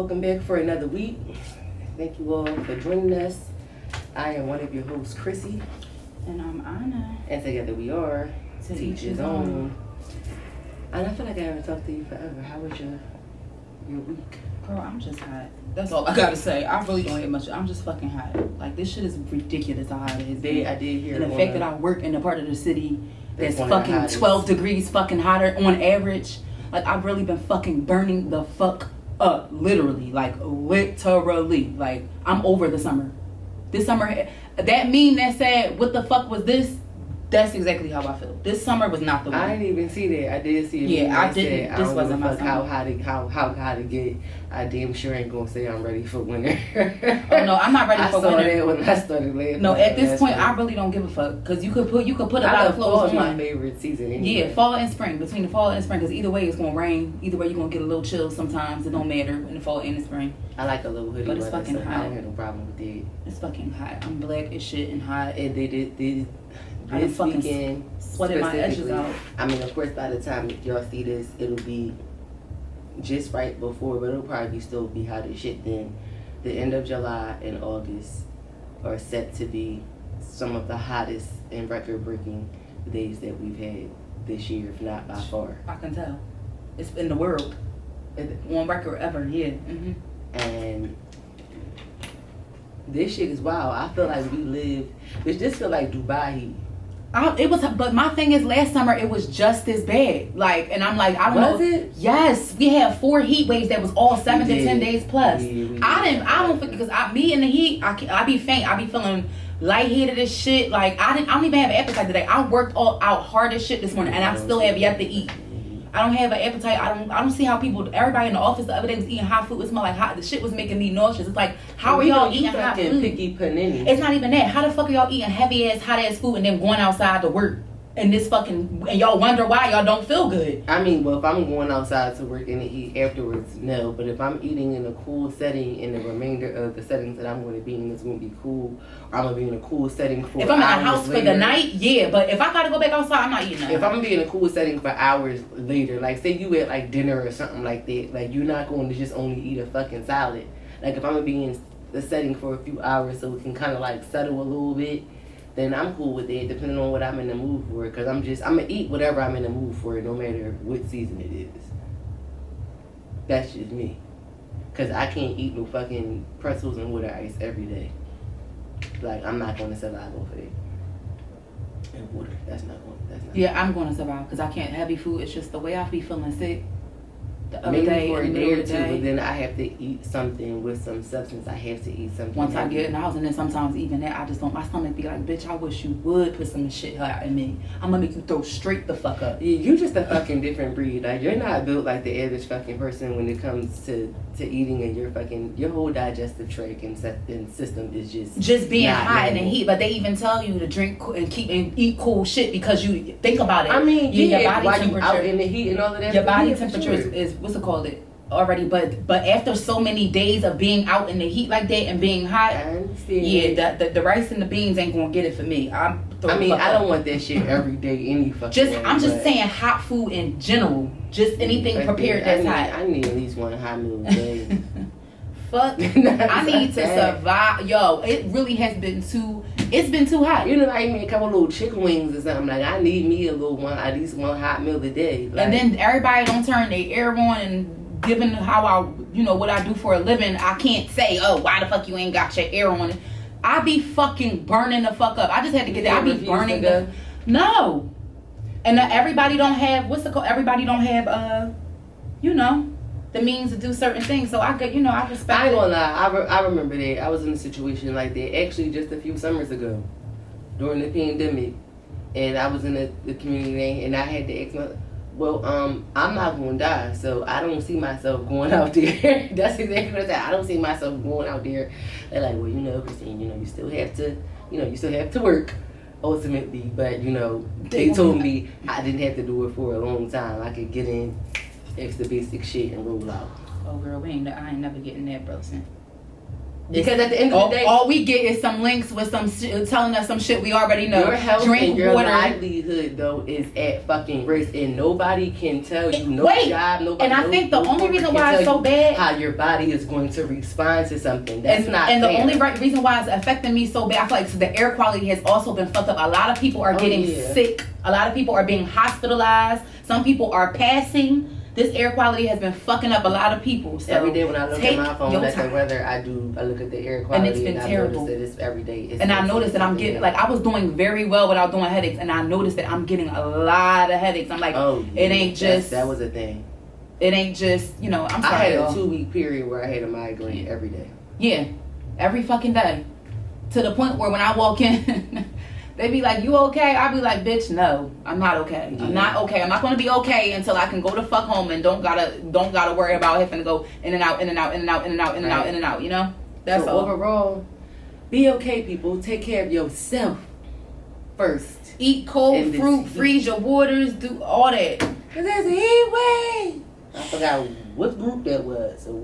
Welcome back for another week. Thank you all for joining us. I am one of your hosts, Chrissy. And I'm Anna. And together we are To Teach His Own. And I feel like I haven't talked to you forever. How was your week? Girl, I'm just hot. That's all I gotta say. I really don't have much. I'm just fucking hot. Like, this shit is ridiculous how hot it is. I did hear. And the fact that I work in a part of the city that's one of the fucking 12 degrees fucking hotter on average. Like, I've really been fucking burning the fuck up. Literally. Like, literally. Like, I'm over the summer. This summer, that meme that said, what the fuck was this? That's exactly how I feel. This summer was not the one. I didn't even see that. I did see it. Yeah, I didn't. Said, this I wasn't my how summer. hot it get. I damn sure ain't gonna say I'm ready for winter. Oh no, I'm not ready for winter. I saw that when I started laughing. No, at this point, I really don't give a fuck because you could put a lot of clothes on. My favorite season. Anyway. Yeah, fall and spring. Between the fall and spring, because either way it's gonna rain. Either way you're gonna get a little chill sometimes. It don't matter in the fall and the spring. I like a little hoodie, but it's fucking hot. I don't have no problem with it. It's fucking hot. I'm black as shit and hot. And they did. I This fucking weekend, sweated my edges out. I mean, of course, by the time y'all see this, it'll be just right before, but it'll probably still be hot as shit then. The end of July and August are set to be some of the hottest and record-breaking days that we've had this year, if not by far. I can tell. It's in the world. One record ever, yeah. Mm-hmm. And this shit is wild. I feel like we live, which this feel like Dubai. But my thing is, last summer it was just as bad. Like, and I'm like, I don't know. Was it? Yes, we had 4 heat waves that was all 7 to 10 days plus. Yeah, I don't think because me in the heat, I be faint. I be feeling lightheaded as shit. Like I don't even have an appetite today. I worked all out hard as shit this morning, and I still have yet to eat. I don't have an appetite. I don't see how everybody in the office the other day was eating hot food. It smelled like hot. The shit was making me nauseous. It's like, how are y'all eating hot food? Picky panini. It's not even that. How the fuck are y'all eating heavy ass, hot ass food and then going outside to work? And y'all wonder why y'all don't feel good. I mean, well, if I'm going outside to work in the heat afterwards, no. But if I'm eating in a cool setting and the remainder of the settings that I'm going to be in is going to be cool, or I'm going to be in a cool setting for if I'm in a house later, for the night, yeah. But if I got to go back outside, I'm not eating that. If I'm going to be in a cool setting for hours later, like say you at like dinner or something like that, like you're not going to just only eat a fucking salad. Like if I'm going to be in the setting for a few hours so it can kind of like settle a little bit, then I'm cool with it, depending on what I'm in the mood for. Because I'm going to eat whatever I'm in the mood for, no matter what season it is. That's just me. Because I can't eat no fucking pretzels and water ice every day. Like, I'm not going to survive off of it. And water, that's not. Yeah, I'm going to survive because I can't. Heavy food, it's just the way I be feeling sick. The other Maybe day, for a in the day middle or of two, the day. but then I have to eat something with some substance. I have to eat something. Once I get in the house, and then sometimes even that, I just don't. My stomach be like, bitch, I wish you would put some shit out in me. I'm gonna make you throw straight the fuck up. Yeah, you just a fucking different breed. Like you're not built like the average fucking person when it comes to eating, and your whole digestive tract and system is just being not hot and in normal. heat. But they even tell you to drink and eat cool shit because you think about it. I mean, your body while temperature you out in the heat and all of that. Your body yeah, temperature sure. is what's it called it already. But after so many days of being out in the heat like that and being hot, I understand. yeah, the rice and the beans ain't gonna get it for me. I don't want that shit every day any fucking way. I'm just saying hot food in general. Just anything prepared that's hot. I need at least one hot meal a day. Fuck, I need to survive. Yo, it really has been it's been too hot. You know, like me a couple little chicken wings or something. Like I need me at least one hot meal a day. Like, and then everybody don't turn their air on, and given how what I do for a living, I can't say, oh, why the fuck you ain't got your air on? I be fucking burning the fuck up. I just had to get that. I be burning no. And everybody don't have everybody don't have the means to do certain things. So I respect I ain't gonna lie. I remember that. I was in a situation like that actually just a few summers ago during the pandemic, and I was in the community and I had to ask I'm not gonna die, so I don't see myself going out there. That's exactly what I said. I don't see myself going out there. They're like, well, Christine, you still have to work ultimately, but they told me I didn't have to do it for a long time. I could get in, fix the basic shit, and roll out. Oh girl, I ain't never getting that, brother. Because at the end of the day, all we get is some links with some telling us some shit we already know. Your health Drink and your water. livelihood, though, is at fucking risk, and nobody can tell you. No job, nobody. And I think the only reason why it's so bad, how your body is going to respond to something. That's not. And fair. the only reason why it's affecting me so bad, I feel like the air quality has also been fucked up. A lot of people are getting sick. A lot of people are being hospitalized. Some people are passing. This air quality has been fucking up a lot of people. So every day when I look at my phone at the weather, I look at the air quality, and it's been terrible. I notice that it's every day. And I noticed that I'm getting, like, I was doing very well without doing headaches, and I noticed that I'm getting a lot of headaches. I'm like, it ain't just that was a thing. It ain't just, you know. I'm sorry. I had a 2-week period where I had a migraine every day. Yeah, every fucking day, to the point where when I walk in. They be like, you okay? I be like, bitch, no, I'm not okay. I'm not okay. I'm not gonna be okay until I can go the fuck home and don't gotta worry about having to go in and out, in and out, in and out, in and out, in and out, in and out. You know? That's so all. Overall, be okay, people. Take care of yourself first. Eat cold fruit, freeze your waters, do all that. Cause there's a heat wave. I forgot what group that was or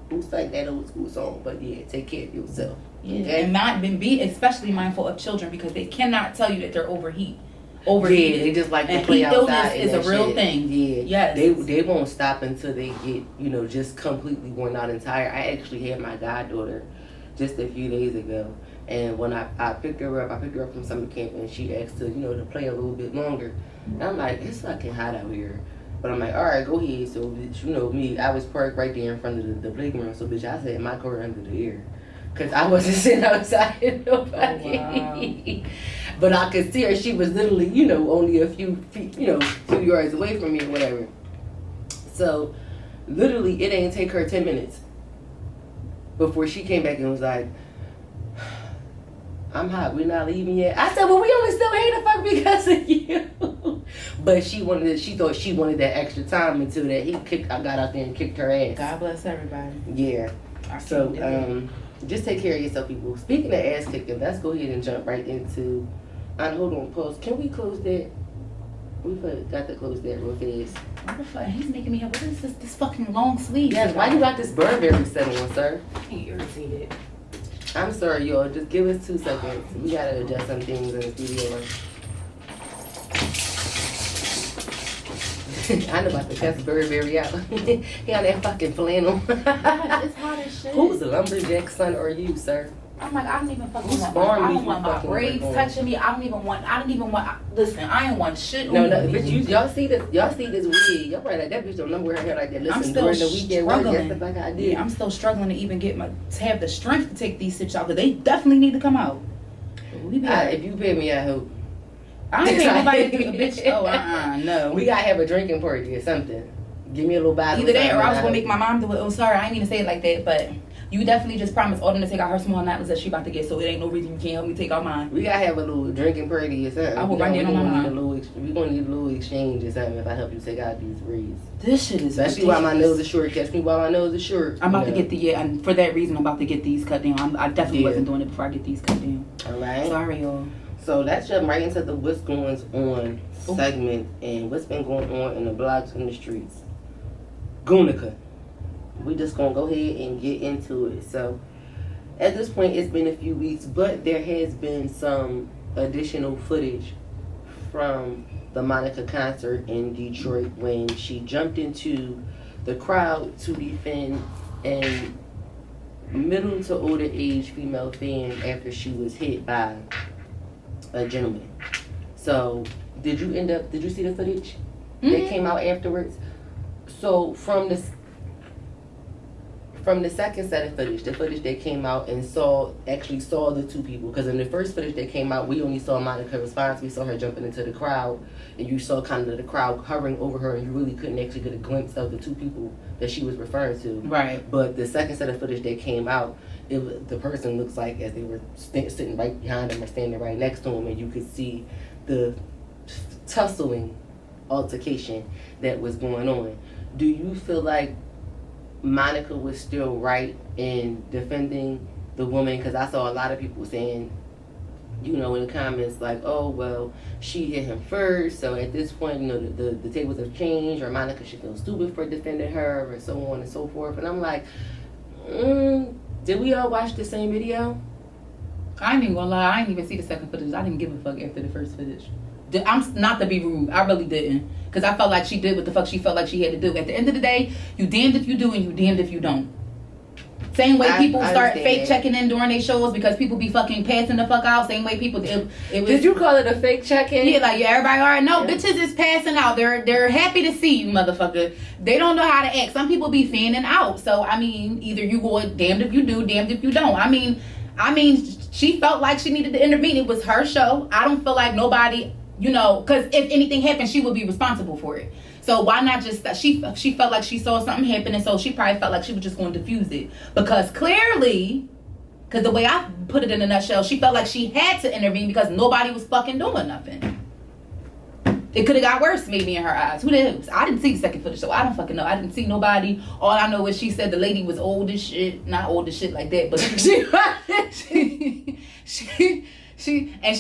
who sang that old school song, but yeah, take care of yourself. Yeah, and be especially mindful of children because they cannot tell you that they're overheated. Yeah, they just like to play outside. Heat illness is a real thing. Yeah, yes. They won't stop until they get just completely worn out and tired. I actually had my goddaughter just a few days ago, and when I picked her up, from summer camp, and she asked to play a little bit longer. And I'm like, it's fucking hot out here. But I'm like, all right, go ahead. So, bitch, me, I was parked right there in front of the playground. So, bitch, I set my car under the air. Because I wasn't sitting outside with nobody. Oh, wow. But I could see her. She was literally, only a few feet, few yards away from me or whatever. So, literally, it ain't take her 10 minutes before she came back and was like, I'm hot. We're not leaving yet. I said, well, we only still here to fuck because of you. But she thought she wanted that extra time until that I got out there and kicked her ass. God bless everybody. Yeah. So, just take care of yourself, people. Speaking of ass kicking, let's go ahead and jump right into. Hold on, pause. Can we close that? We got to close that real fast. What the fuck? He's making me up. What is this fucking long sleeve? Yes. Why you got this Burberry set on, sir? I'm irritated. I'm sorry, y'all. Just give us 2 seconds. We gotta adjust some things in the studio. I know about to test Burberry out. He got that fucking flannel. God, it's hot as shit. Whose lumberjack son are you, sir? I'm like, I don't even fucking want my braids touching me. I don't even want, listen, I ain't want shit. No, bitch, y'all see this wig. Y'all right like that bitch don't know where her hair like that. Listen, during the weekend work, that's the fuck I did. Yeah, I'm still struggling to even to have the strength to take these shits out because they definitely need to come out. If you pay me, I hope. I ain't paying nobody to be a bitch. No. We gotta have a drinking party or something. Give me a little bottle. Either that or I was gonna make my mom do it. Oh, sorry, I didn't mean to say it like that, but you definitely just promised Autumn to take out her small necklace that she about to get, so it ain't no reason you can't help me take out mine. We gotta have a little drinking party or something. I will run in on my mom. We gonna need a little exchange or something if I help you take out these braids. This shit is especially while my nose is short. Catch me while my nose is short. I'm about to get and for that reason, I'm about to get these cut down. I definitely wasn't doing it before I get these cut down. All right. Sorry, y'all. So let's jump right into the what's going on segment and what's been going on in the blogs and the streets. Goonica. We just gonna go ahead and get into it. So at this point, it's been a few weeks, but there has been some additional footage from the Monica concert in Detroit when she jumped into the crowd to defend a middle to older age female fan after she was hit by a gentleman. So did you see the footage that came out afterwards? So from the second set of footage, the footage that came out and saw the two people, because in the first footage that came out, we only saw Monica response. We saw her jumping into the crowd, and you saw kind of the crowd hovering over her, and you really couldn't actually get a glimpse of the two people that she was referring to. Right. But the second set of footage that came out, the person looks like as they were sitting right behind him or standing right next to him, and you could see the tussling altercation that was going on. Do you feel like Monica was still right in defending the woman? Because I saw a lot of people saying, in the comments, like, oh, well, she hit him first, so at this point, the tables have changed, or Monica should feel stupid for defending her, or so on and so forth. And I'm like, Did we all watch the same video? I ain't even gonna lie. I ain't even see the second footage. I didn't give a fuck after the first footage. I'm not to be rude. I really didn't. Because I felt like she did what the fuck she felt like she had to do. At the end of the day, you damned if you do and you damned if you don't. Same way people start fake checking in during their shows because people be fucking passing the fuck out. Same way people it was, did you call it a fake check-in? Yeah, like everybody already know. Yeah. Bitches is passing out. They're happy to see you, motherfucker. They don't know how to act. Some people be fanning out. So I mean, either you go damned if you do, damned if you don't. I mean, she felt like she needed to intervene. It was her show. I don't feel like nobody, because if anything happened, she would be responsible for it. So why not just, she felt like she saw something happen, and so she probably felt like she was just going to diffuse it. Because clearly, because the way I put it in a nutshell, she felt like she had to intervene because nobody was fucking doing nothing. It could have got worse maybe in her eyes. Who knows? I didn't see the second footage, so I don't fucking know. I didn't see nobody. All I know is she said the lady was old as shit. Not old as shit like that, but she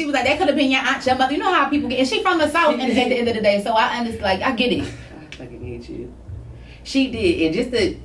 was like, that could have been your aunt, your mother. You know how people get, and she from the South and at the end of the day, so I understand, like, I get it. I fucking hate you. She did,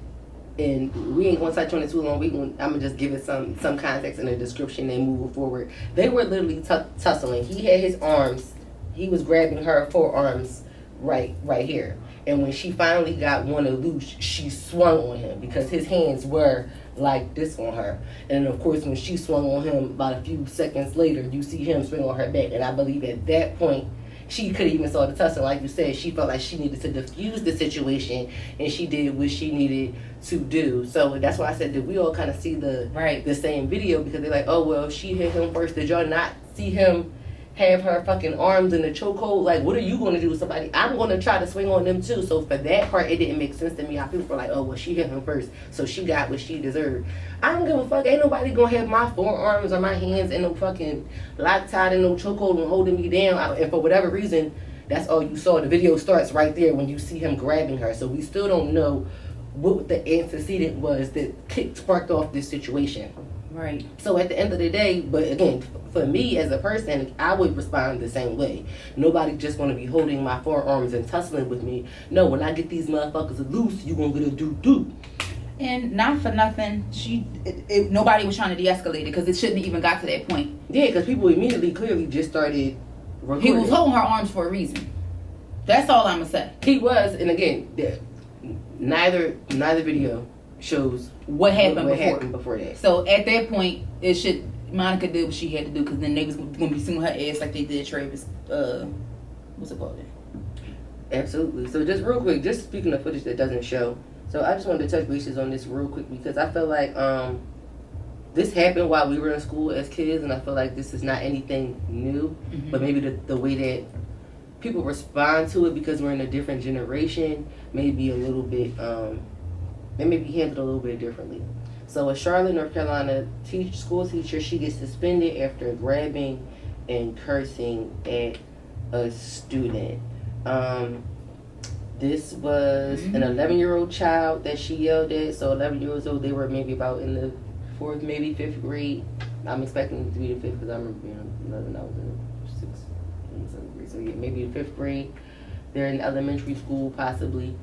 and we ain't gonna touch on it too long. I'm gonna just give it some context and a description and move forward. They were literally tussling. He had his arms, he was grabbing her forearms right here. And when she finally got one loose, she swung on him because his hands were like this on her. And of course, when she swung on him about a few seconds later, you see him swing on her back. And I believe at that point, she could even saw the tussle. Like you said, she felt like she needed to diffuse the situation, and she did what she needed to do. So that's why I said that we all kind of see the same video, because they're like, oh, well, she hit him first. Did y'all not see him have her fucking arms in the chokehold? Like, what are you going to do with somebody? I'm going to try to swing on them too. So for that part, it didn't make sense to me how people were like, oh, well, she hit him first, so she got what she deserved. I don't give a fuck. Ain't nobody going to have my forearms or my hands in no fucking Loctite and no chokehold and holding me down. And for whatever reason, that's all you saw. The video starts right there when you see him grabbing her. So we still don't know what the antecedent was that sparked off this situation. Right. So at the end of the day, but again, for me as a person, I would respond the same way. Nobody just going to be holding my forearms and tussling with me. No, when I get these motherfuckers loose, you going to get a do-do. And not for nothing, nobody was trying to de-escalate it because it shouldn't have even got to that point. Yeah, because people immediately, clearly just started recording. He was holding her arms for a reason. That's all I'm going to say. He was, and again, neither video shows what happened before that. So at that point, Monica did what she had to do, because then they was going to be suing her ass like they did Travis. What's it called? Absolutely. So just real quick, just speaking of footage that doesn't show. So I just wanted to touch bases on this real quick, because I feel like this happened while we were in school as kids, and I feel like this is not anything new, but maybe the way that people respond to it, because we're in a different generation, may be a little bit, it may be handled a little bit differently. So a Charlotte, North Carolina school teacher, she gets suspended after grabbing and cursing at a student. This was an 11-year-old child that she yelled at. So 11 years old, they were maybe about in the 4th, maybe 5th grade. I'm expecting them to be the 5th, because I remember being 11, I was in 6th and 7th grade. So yeah, maybe the 5th grade. They're in elementary school, possibly.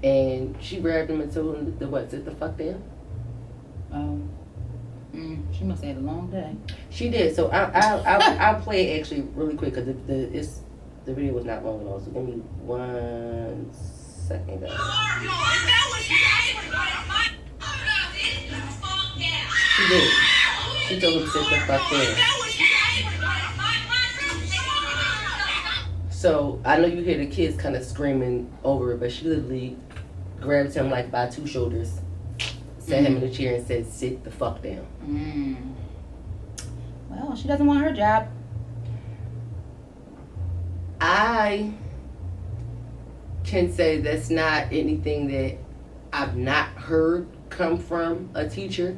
And she grabbed him and told him to sit the fuck down. She must have had a long day. She did. So I'll play it actually really quick, because the video was not long at all. So give me 1 second, guys. She did. She told him to sit the fuck down. So I know you hear the kids kind of screaming over it, but she literally grabbed him like by 2 shoulders, sat him in a chair, and said, sit the fuck down. Well, she doesn't want her job. I can say that's not anything that I've not heard come from a teacher.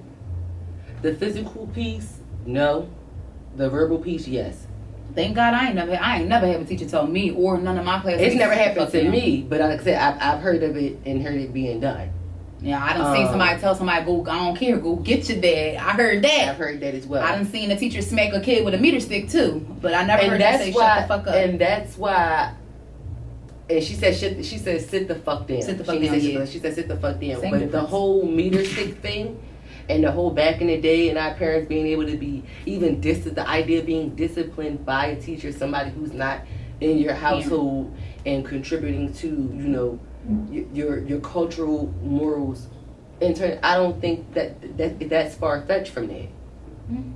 The physical piece, no. The verbal piece, yes. Thank God I ain't never had a teacher tell me or none of my classmates. It's never happened to me, but like I said, I've heard of it and heard it being done. Yeah, I done seen somebody tell somebody, go, I don't care, go get your bag. I heard that. I've heard that as well. I done seen a teacher smack a kid with a meter stick too, but I never heard her say shut the fuck up. And that's why, And she said sit the fuck down. Sit the fuck down. She said sit the fuck down. Same but difference. the whole meter stick thing, and the whole back in the day, and our parents being able to be even the idea of being disciplined by a teacher, somebody who's not in your household and contributing to, you know, your cultural morals. In turn, I don't think that's far fetched from that. Mm-hmm.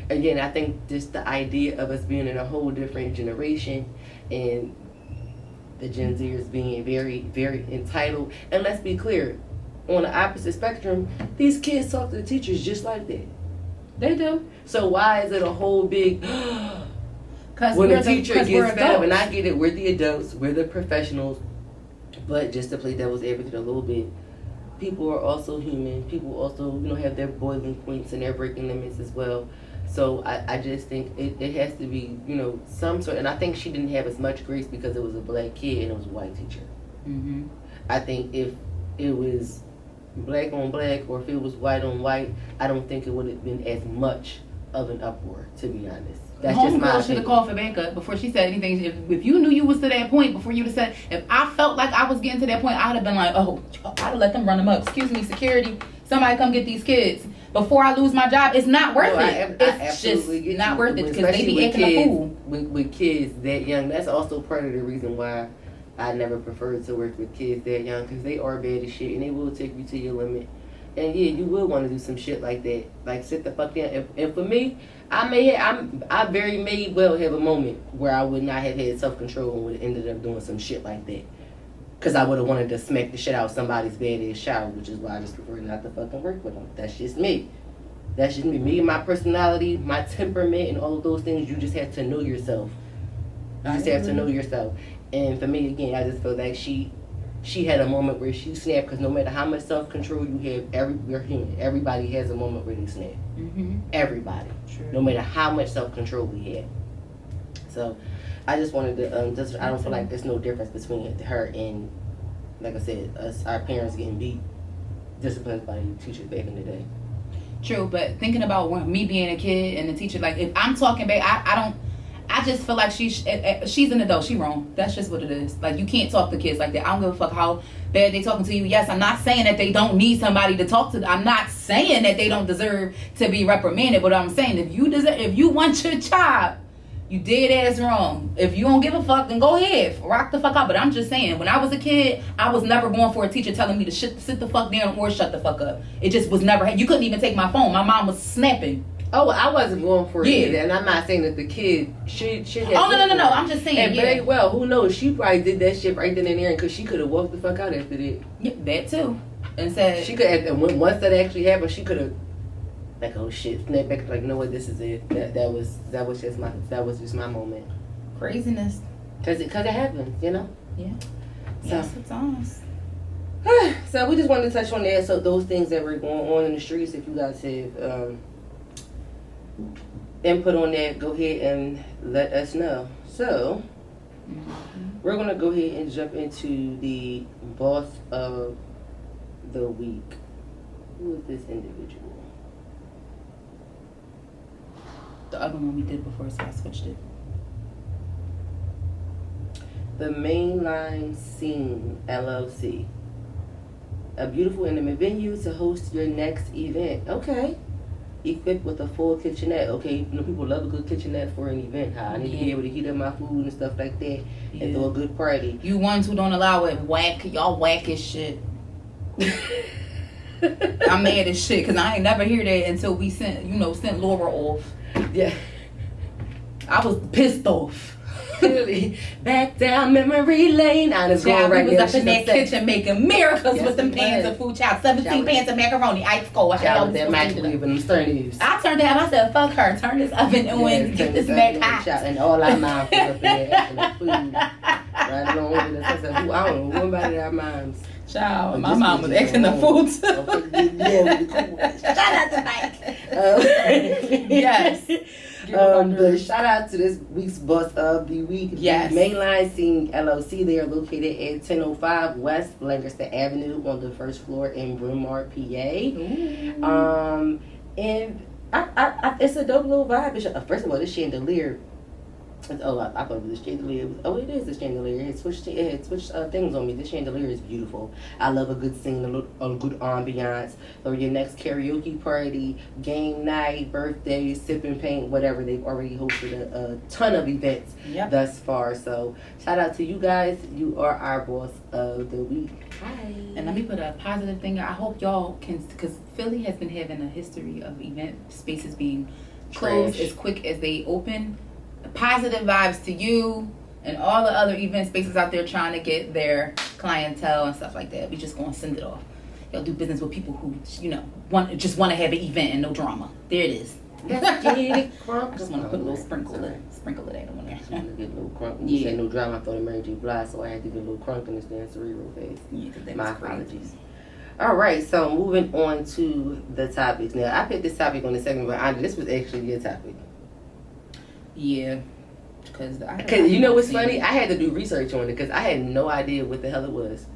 Again, I think just the idea of us being in a whole different generation and the Gen Zers being very, very entitled. And let's be clear, on the opposite spectrum, these kids talk to the teachers just like that. They do. So why is it a whole big... Because when a teacher gets fed up, adults. and I get it, we're the adults, we're the professionals, but just to play devil's advocate a little bit, people are also human. People also, you know, have their boiling points and their breaking limits as well. So I just think it has to be, you know, some sort. And I think she didn't have as much grace because it was a black kid and it was a white teacher. Mm-hmm. I think if it was black on black or if it was white on white, I don't think it would have been as much of an uproar, to be honest. That's just my Homegirl should have called for backup before she said anything. If you knew you was to that point before you would have said, if I felt like I was getting to that point, I'd have been like, oh, I'd have let them run them up. Excuse me, security, somebody come get these kids before I lose my job. It's not worth it. It's just not worth it because they be acting a fool. With kids that young, that's also part of the reason why I never preferred to work with kids that young, because they are bad as shit and they will take you to your limit. And yeah, you will want to do some shit like that, like sit the fuck down. And for me, I very may well have a moment where I would not have had self control and would have ended up doing some shit like that, because I would have wanted to smack the shit out of somebody's bad ass child, which is why I just prefer not to fucking work with them. That's just me. That's just me. Me and my personality, my temperament, and all of those things. You just have to know yourself. You just have to know yourself. And for me, again, I just feel like she had a moment where she snapped, because no matter how much self-control you have, we're human. Everybody has a moment where they snap. Mm-hmm. Everybody. True. No matter how much self-control we have. So, I just wanted to, I don't feel like there's no difference between her and, like I said, our parents getting beat, disciplined by teachers back in the day. True, but thinking about me being a kid and the teacher, like, if I'm talking back, I just feel like she's an adult. She wrong. That's just what it is. Like, you can't talk to kids like that. I don't give a fuck how bad they talking to you. Yes, I'm not saying that they don't need somebody to talk to. I'm not saying that they don't deserve to be reprimanded. But I'm saying if you want your child, you dead ass wrong. If you don't give a fuck, then go ahead, rock the fuck out. But I'm just saying, when I was a kid, I was never going for a teacher telling me to sit the fuck down or shut the fuck up. It just was never. You couldn't even take my phone. My mom was snapping. Oh, I wasn't going for it either, and I'm not saying that the kid should have. Oh, no. I'm just saying. And very well, who knows? She probably did that shit right then and there, because she could have walked the fuck out after that. Yeah, that too. And said she could have. Once that actually happened, she could have, like, oh shit, snap back, like, you know what, this is it. That was just my moment. Craziness. Cause it happens, you know. Yeah. So. Yes, it's honest. So we just wanted to touch on that. So those things that were going on in the streets, if you guys have input on that, go ahead and let us know. So we're gonna go ahead and jump into the boss of the week. Who is this individual? The other one we did before, so I switched it. The Mainline Scene LLC, a beautiful intimate venue to host your next event. Okay. Equipped with a full kitchenette. Okay, you know, people love a good kitchenette for an event. I need to be able to heat up my food and stuff like that, and throw a good party. You ones who don't allow it, y'all whack as shit. I'm mad as shit because I ain't never hear that until we sent Laura off. Yeah, I was pissed off. Clearly, back down memory lane. I was going right we was there. up in that kitchen making miracles with them we pans was. of food. Child, 17 pans of macaroni, ice cold. Shout out that microwave and them stern I turned it up. I said, "Fuck her. Turn this oven and get this mac hot." And all our moms was up in there acting the food. Right along with us. I said, I don't know nobody our moms. Child, my mom was acting the food too. Shout out to Mike. Yes. But shout out to this week's boss of the week. Yes. The Mainline Scene LLC. They are located at 1005 West Lancaster Avenue on the first floor in Bryn Mawr, PA. And I it's a dope little vibe. First of all, this chandelier I thought it was a chandelier. It is a chandelier. It had switched things on me. This chandelier is beautiful. I love a good scene, a good ambiance. So your next karaoke party, game night, birthday, sipping paint, whatever. They've already hosted a ton of events thus far. So shout out to you guys. You are our boss of the week. Hi. And let me put a positive thing. I hope y'all can, because Philly has been having a history of event spaces being closed as quick as they open. Positive vibes to you and all the other event spaces out there trying to get their clientele and stuff like that. We just gonna send it off. Y'all do business with people who, you know, want to have an event and no drama. There it is. I just want to put a little sprinkle of that on there. I just want to get a little crunk. When you say no drama, I thought of Mary J. Blige, so I had to get a little crunk in this damn cerebral phase. Yeah, my apologies. All right, so moving on to the topics. Now, I picked this topic on the segment, but this was actually your topic. Yeah. Because you know what's funny? I had to do research on it because I had no idea what the hell it was.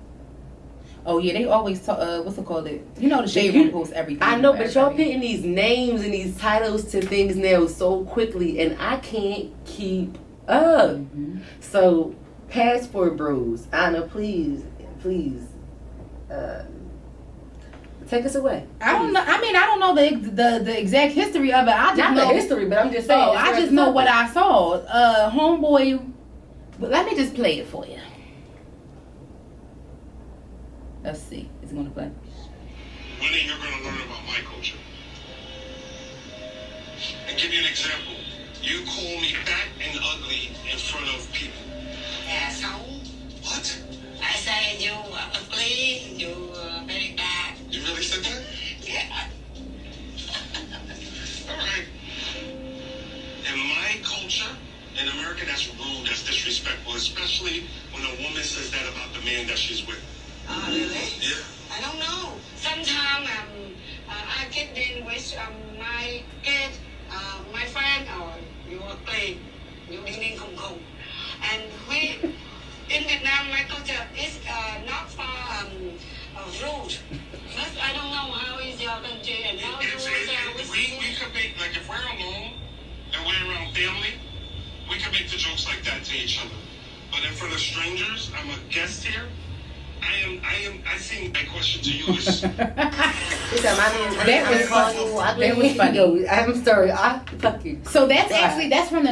Oh yeah, they always talk. What's it called? You know, the Shade Room posts everything. I know, but y'all putting these names and these titles to things now so quickly, and I can't keep up. Mm-hmm. So, Passport Bros, Anna, please, take us away. I don't know. I mean, I don't know the exact history of it. I just know the history, but I'm just saying. Oh, I just know what I saw. Homeboy. But let me just play it for you. Let's see. Is it going to play? One day you're going to learn about my culture. And give you an example. You call me fat and ugly in front of people. Asshole. What? I say you ugly, you very bad. You really said that? Yeah. All right. In my culture, in America, that's rude, that's disrespectful, especially when a woman says that about the man that she's with. Oh, really? Yeah. I don't know. Sometimes I get in with my kid, my friend, or you are playing, you ding kong kong. And we, in Vietnam, my culture is not for rude. But I don't know how is your country and how you we could make, like if we're alone and we're around family, we can make the jokes like that to each other. But in front of strangers, I'm a guest here. I think my question to you is. That was funny. I'm sorry. Fuck you. So that's from the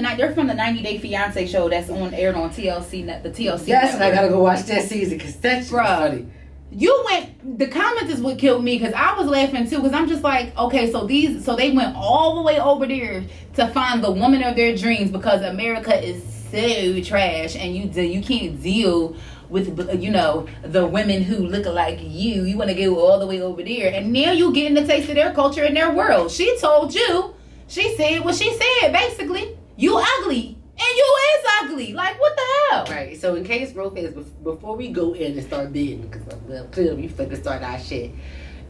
90 Day Fiance show that's aired on TLC, the TLC. Yes, and I gotta go watch that season because that's funny. The comments is what killed me because I was laughing too because I'm just like, okay, so they went all the way over there to find the woman of their dreams because America is so trash and you can't deal with, you know, the women who look like you want to go all the way over there, and now you getting a taste of their culture and their world. She told you, she said what she said, basically, you ugly and you is ugly, like what the hell? Right. So in case Rope is, before we go in and start bidding, because clearly we fucking start our shit,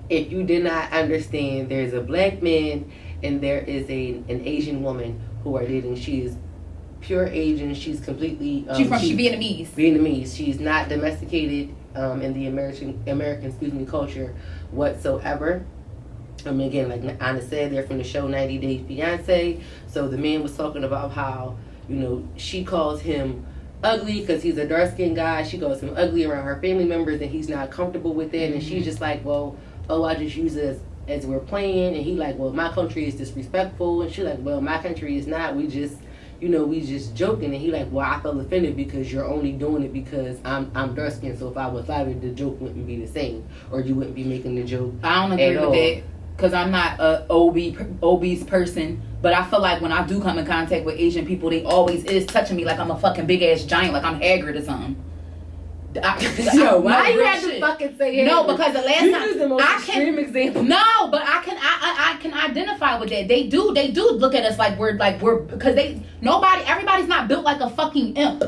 if you did not understand, there's a black man and there is an Asian woman who are dating. She is pure Asian. She's completely she's Vietnamese. Vietnamese. She's not domesticated in the American culture whatsoever. Again, like Anna said, they're from the show 90 Day Fiance. So the man was talking about how, you know, she calls him ugly because he's a dark skinned guy. She calls him ugly around her family members, and he's not comfortable with that. And she's just like, well, I just use it as we're playing. And he like, well, my country is disrespectful. And she like, well, my country is not. We just joking. And he like, well, I felt offended because you're only doing it because I'm dark skinned. So if I was lighter, the joke wouldn't be the same, or you wouldn't be making the joke. I don't agree with that because I'm not a obese person. But I feel like when I do come in contact with Asian people, they always is touching me like I'm a fucking big ass giant, like I'm Hagrid or something. Why you have to fucking say Hagrid? No, because the last time use the most extreme example. No, but I can identify with that. They do look at us like we're because everybody's not built like a fucking imp.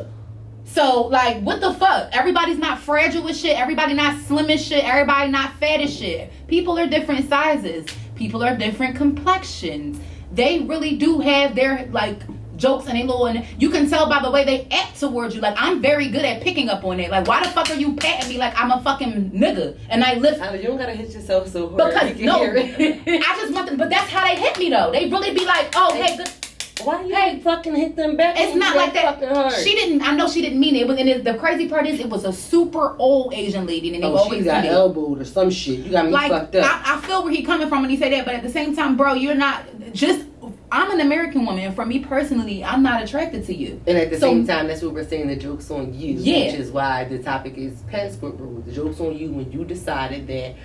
So like what the fuck? Everybody's not fragile as shit. Everybody not slim as shit. Everybody not fat as shit. People are different sizes. People are different complexions. They really do have their like jokes and and you can tell by the way they act towards you. Like I'm very good at picking up on it. Like why the fuck are you patting me like I'm a fucking nigga? And I lift. You don't gotta hit yourself so hard. Because no, I just want them. But that's how they hit me though. They really be like, oh hey, good. Why you fucking hit them back? It's not like that. Hard? She didn't. I know she didn't mean it. And the crazy part is, it was a super old Asian lady, and they always she got do that. elbowed or some shit. You got me fucked up. I feel where he coming from when he say that, but at the same time, bro, you're not just. I'm an American woman, and for me personally, I'm not attracted to you. And at the same time, that's what we're saying. The joke's on you, yeah. Which is why the topic is passport rules. The joke's on you when you decided that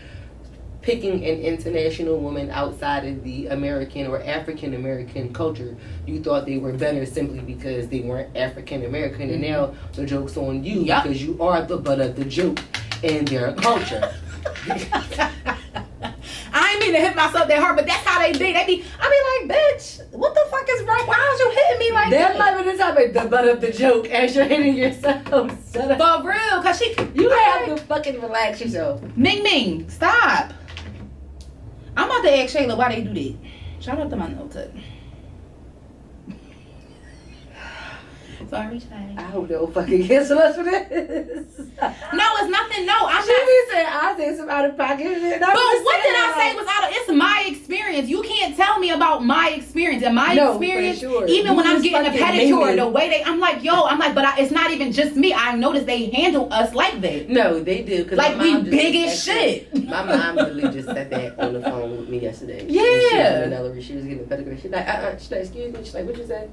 picking an international woman outside of the American or African American culture, you thought they were better simply because they weren't African American, and now the joke's on you because you are the butt of the joke in their culture. I ain't mean to hit myself that hard, but that's how they be. I be like, bitch, what the fuck is wrong? Why is you hitting me like that? That might be the topic, the butt of the joke, as you're hitting yourself. Shut up. For real, cause you have to fucking relax yourself. Ming Ming, stop. I'm about to ask Shayla why they do that. Shout out to my notes. Sorry, Shayla. I hope they don't fucking cancel us for this. No, it's nothing. No, I'm she not. Be saying I say some out of pocket. But what did I say was out of? It's my experience. You can't tell me about my experience. And my experience, sure. even you when I'm getting a pedicure, the way they, I'm like, but it's not even just me. I noticed they handle us like that. No, they do. Cause like we big as shit. My mom literally just said that on the phone with me yesterday. Yeah. She was getting a pedicure. She's like, she's like, excuse me. She's like, what you say?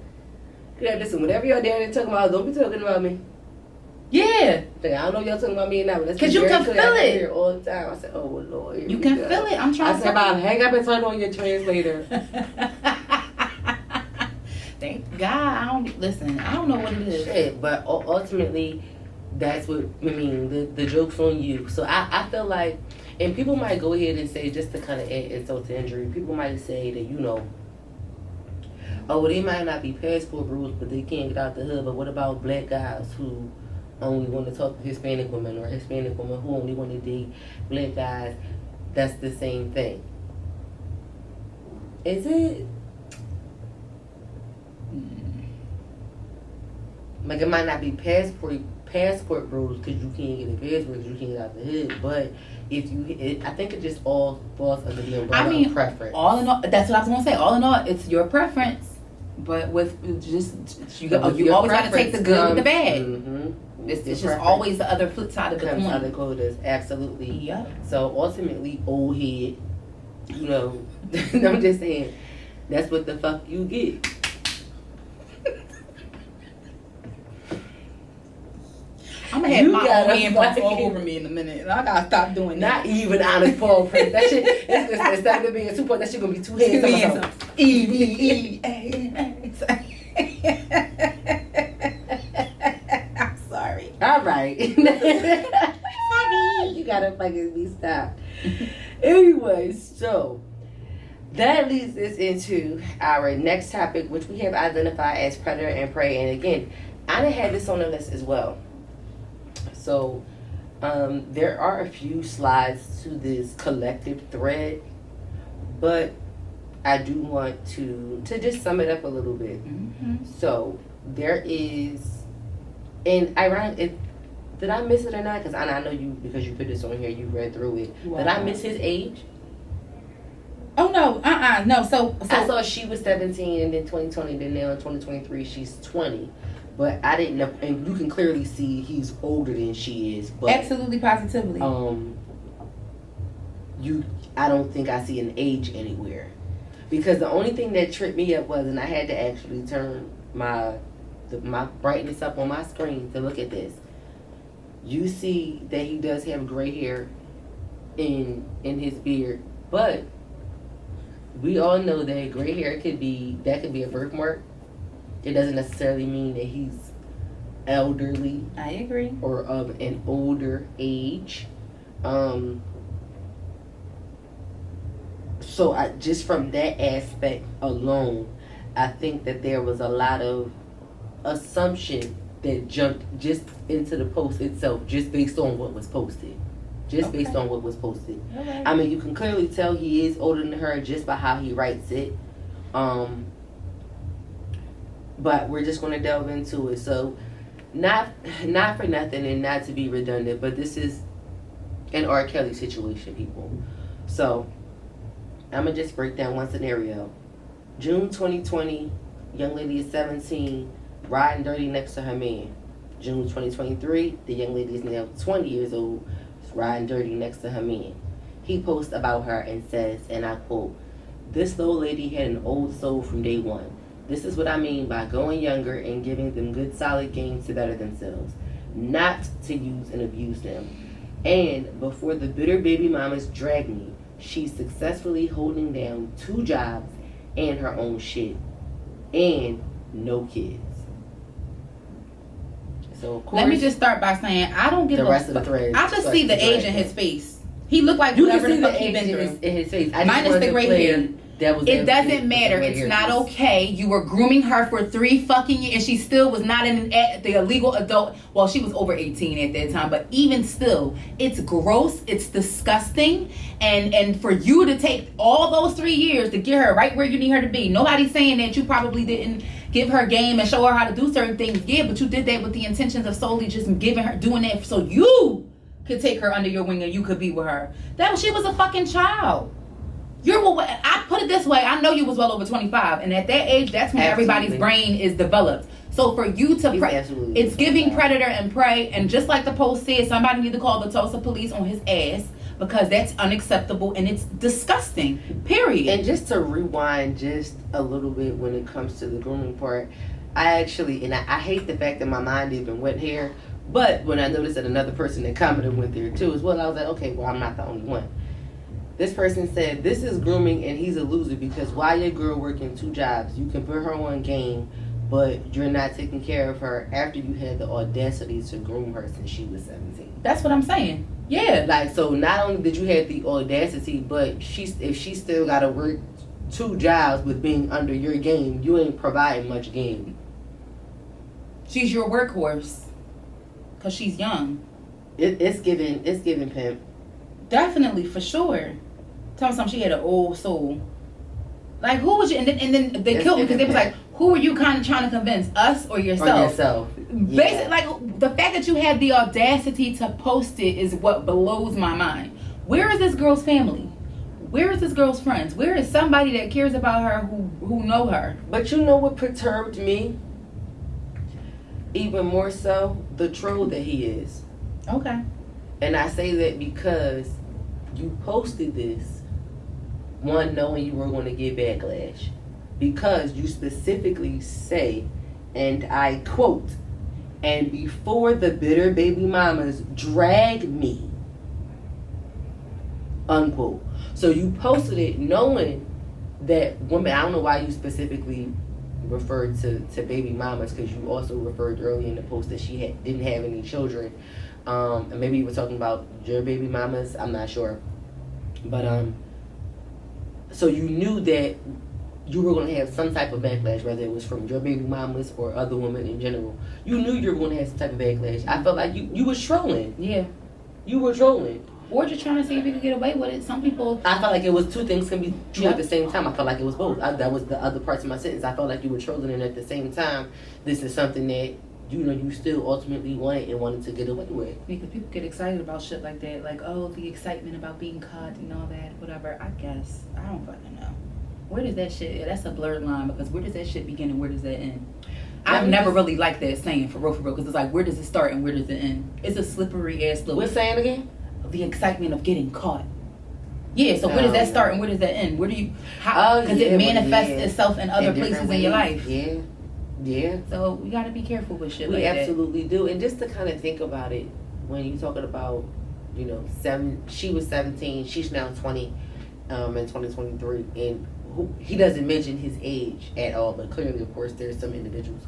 Yeah, listen, whatever y'all down there talking about, don't be talking about me. Yeah. Like, I don't know if y'all talking about me now, but that's because you can feel it here all the time. I said, oh Lord, you can feel it. I'm trying. I said, Bob, hang up and turn on your translator. Thank God. I don't know what it is. Shit, but ultimately, that's what I mean. The joke's on you. So I feel like, and people might go ahead and say, just to kind of add insult to injury, people might say that oh, they might not be passport rules, but they can't get out the hood. But what about black guys who only want to talk to Hispanic women, or Hispanic women who only want to date black guys? That's the same thing. Is it? Like, it might not be passport rules because you can't get a passport because you can't get out the hood. But I think it just all falls under the umbrella of preference. All in all, that's what I was gonna say. All in all, it's your preference. But with just you always got to take the good with the bad. Mm-hmm. It's just always the other flip side of the coin. Other quotas, absolutely. Yeah. So ultimately, old head. I'm just saying, that's what the fuck you get. I'm gonna have my own hand all over me in a minute, and I gotta stop doing that. Not even honest Paul print. That shit, it's just, instead of being 2 points, that shit gonna be 2 hands. I'm sorry. All right. Sorry. You gotta fucking be stopped. Anyway, so that leads us into our next topic, which we have identified as predator and prey. And again, I done had this on the list as well. So, there are a few slides to this collective thread, but I do want to just sum it up a little bit. Mm-hmm. So, there is, and did I miss it or not? Because I know you, because you put this on here, you read through it. Wow. Did I miss his age? Oh, no, no. So I saw she was 17, and then 2020, then now in 2023, she's 20. But I didn't know, and you can clearly see he's older than she is. But, absolutely, positively. I don't think I see an age anywhere, because the only thing that tripped me up was, and I had to actually turn my brightness up on my screen to look at this. You see that he does have gray hair in his beard, but we all know that gray hair could be a birthmark. It doesn't necessarily mean that he's elderly. I agree. Or of an older age. So just from that aspect alone, I think that there was a lot of assumption that jumped just into the post itself, just based on what was posted. Based on what was posted. Okay. I mean, you can clearly tell he is older than her just by how he writes it. But we're just going to delve into it. So, not for nothing and not to be redundant, but this is an R. Kelly situation, people. So, I'm going to just break down one scenario. June 2020, young lady is 17, riding dirty next to her man. June 2023, the young lady is now 20 years old, riding dirty next to her man. He posts about her and says, and I quote, "This little lady had an old soul from day one. This is what I mean by going younger and giving them good solid games to better themselves, not to use and abuse them. And before the bitter baby mamas drag me, she's successfully holding down 2 jobs and her own shit. And no kids." So of course, let me just start by saying I don't give the a rest of the thread. I just see the age in his face. He looked like You whatever can see the the fuck he age been in through. his face. Minus the gray hair. It doesn't matter. It's not okay. You were grooming her for 3 fucking years, and she still was not the illegal adult. Well, she was over 18 at that time, but even still, it's gross. It's disgusting. And for you to take all those 3 years to get her right where you need her to be. Nobody's saying that you probably didn't give her game and show her how to do certain things. Yeah, but you did that with the intentions of solely just doing that so you could take her under your wing and you could be with her. She was a fucking child. I put it this way, I know you was well over 25, and at that age, that's when everybody's brain is developed. So for you to it's giving predator and prey, and just like the post said, somebody need to call the Tulsa police on his ass, because that's unacceptable and it's disgusting, period. And just to rewind just a little bit when it comes to the grooming part, I hate the fact that my mind even went here, but when I noticed that another person that commented went there too as well, I was like, okay, well, I'm not the only one. This person said, "This is grooming and he's a loser because why your girl working 2 jobs? You can put her on game, but you're not taking care of her after you had the audacity to groom her since she was 17. That's what I'm saying. Yeah. Like, so not only did you have the audacity, but if she still got to work 2 jobs with being under your game, you ain't providing much game. She's your workhorse because she's young. It's giving pimp. Definitely, for sure. Tell me something. She had an old soul. Like, who was you? And then they killed me because they was like, who are you kind of trying to convince, us or yourself? Or yourself. Yeah. Basically, like, the fact that you had the audacity to post it is what blows my mind. Where is this girl's family? Where is this girl's friends? Where is somebody that cares about her who know her? But you know what perturbed me? Even more so, the troll that he is. Okay. And I say that because you posted this, one, knowing you were going to get backlash. Because you specifically say, and I quote, "And before the bitter baby mamas drag me," unquote. So you posted it knowing that women, I don't know why you specifically referred to baby mamas, because you also referred earlier in the post that she didn't have any children. And maybe you were talking about your baby mamas, I'm not sure. But so you knew that you were going to have some type of backlash, whether it was from your baby mamas or other women in general. You knew you were going to have some type of backlash. I felt like you were trolling. Yeah. You were trolling. Or just trying to see if you could get away with it. Some people... I felt like it was 2 things can be true at the same time. I felt like it was both. That was the other parts of my sentence. I felt like you were trolling, and at the same time, this is something that you still ultimately wanted to get away with. Because people get excited about shit like that. Like, oh, the excitement about being caught and all that, whatever. I guess. I don't fucking know. Where does that shit... That's a blurred line, because where does that shit begin and where does that end? I've never really liked that saying, for real, because it's like, where does it start and where does it end? It's a slippery ass slope. What's saying again? The excitement of getting caught. Yeah, so where does that start and where does that end? Where do you... How... Because it manifests itself in other places in your life. Yeah. Yeah. So we got to be careful with shit like that. We absolutely do. And just to kind of think about it, when you're talking about, she was 17, she's now 20 in 2023, and he doesn't mention his age at all, but clearly, of course, there's some individuals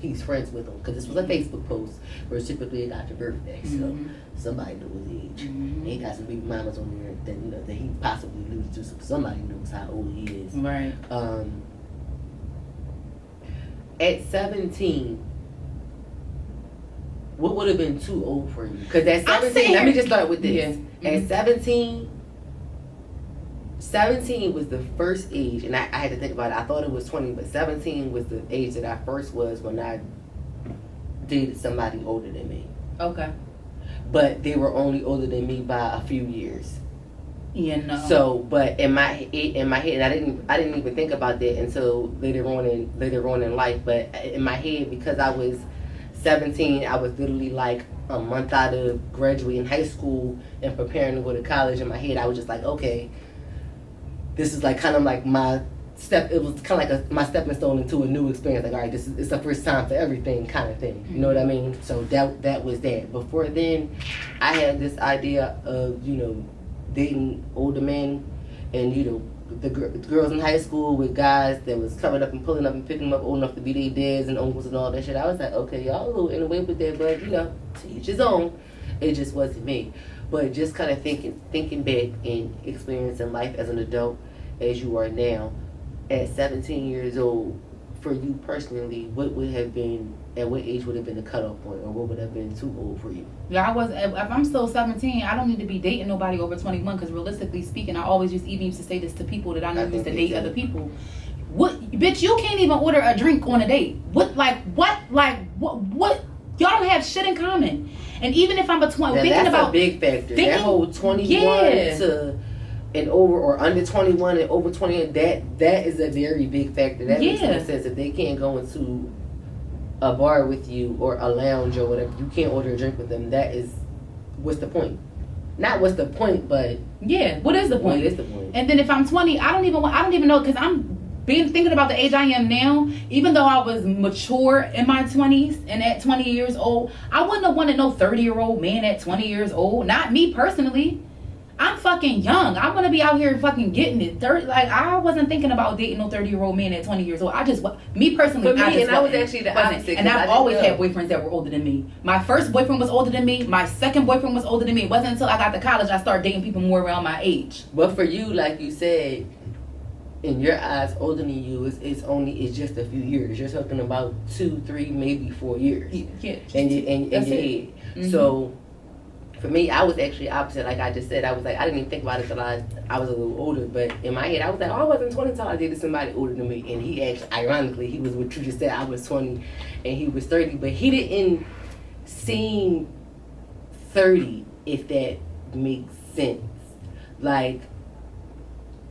he's friends with him, because this was a Facebook post where typically it got your birthday, so somebody knew his age. And he got some baby mamas on there that he possibly alluded to, so somebody knows how old he is. Right. At 17, what would have been too old for you? Because at 17, let me just start with this. Yeah. At 17 was the first age, and I had to think about it. I thought it was 20, but 17 was the age that I first was when I dated somebody older than me. Okay. But they were only older than me by a few years. Yeah, no. So, but in my head, and I didn't even think about that until later on in life. But in my head, because I was 17, I was literally like a month out of graduating high school and preparing to go to college. In my head, I was just like, okay, this is like kind of like my step. It was kind of like my stepping stone into a new experience. Like, all right, it's the first time for everything, kind of thing. You know what I mean? So that was that. Before then, I had this idea of dating older men, and the girls in high school with guys that was coming up and pulling up and picking them up old enough to be their dads and uncles and all that shit. I was like, okay, y'all a little in the way with that, but to each his own. It just wasn't me. But just kind of thinking back and experiencing life as an adult as you are now, at 17 years old, for you personally, what would have been, at what age would have been the cutoff point, or what would have been too old for you? Yeah, if I'm still 17, I don't need to be dating nobody over 21, because realistically speaking, I always even used to say this to people that I know used to date other people. What, bitch, you can't even order a drink on a date. What, y'all don't have shit in common. And even if I'm a 20, thinking that's about a big factor. That whole 21 to and over, or under 21 and over 20, that is a very big factor. That makes no sense. If they can't go into a bar with you or a lounge or whatever, you can't order a drink with them. That is, what's the point? Not what's the point, but yeah, what is the point? What is the point? And then if I'm 20, I don't even know, because I'm thinking about the age I am now. Even though I was mature in my 20s and at 20 years old, I wouldn't have wanted no 30-year-old man at 20 years old. Not me personally. I'm fucking young. I want to be out here fucking getting it. I wasn't thinking about dating no 30-year-old man at 20 years old. Me personally, I was actually the opposite. And I've always had boyfriends that were older than me. My first boyfriend was older than me. My second boyfriend was older than me. It wasn't until I got to college I started dating people more around my age. But for you, like you said, in your eyes, older than you it's just a few years. You're talking about 2, 3, maybe 4 years. Yeah. And your head. Mm-hmm. So for me, I was actually opposite. Like I just said, I was like, I didn't even think about it till I was a little older. But in my head, I was like, I wasn't 20 until I dated somebody older than me. And he actually, ironically, he was what you just said. I was 20 and he was 30. But he didn't seem 30, if that makes sense. Like,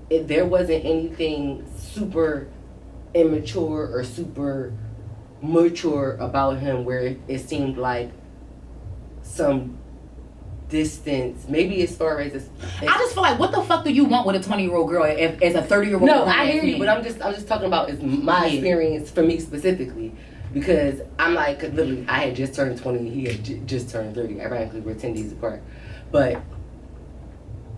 there wasn't anything super immature or super mature about him where it seemed like some distance, maybe as far as I just feel like, what the fuck do you want with a 20-year-old girl as a 30-year-old no, girl? I hear you, but I'm just talking about is my experience for me specifically, because I'm like, cause literally I had just turned 20 and he had just turned 30. Ironically, we're 10 days apart. But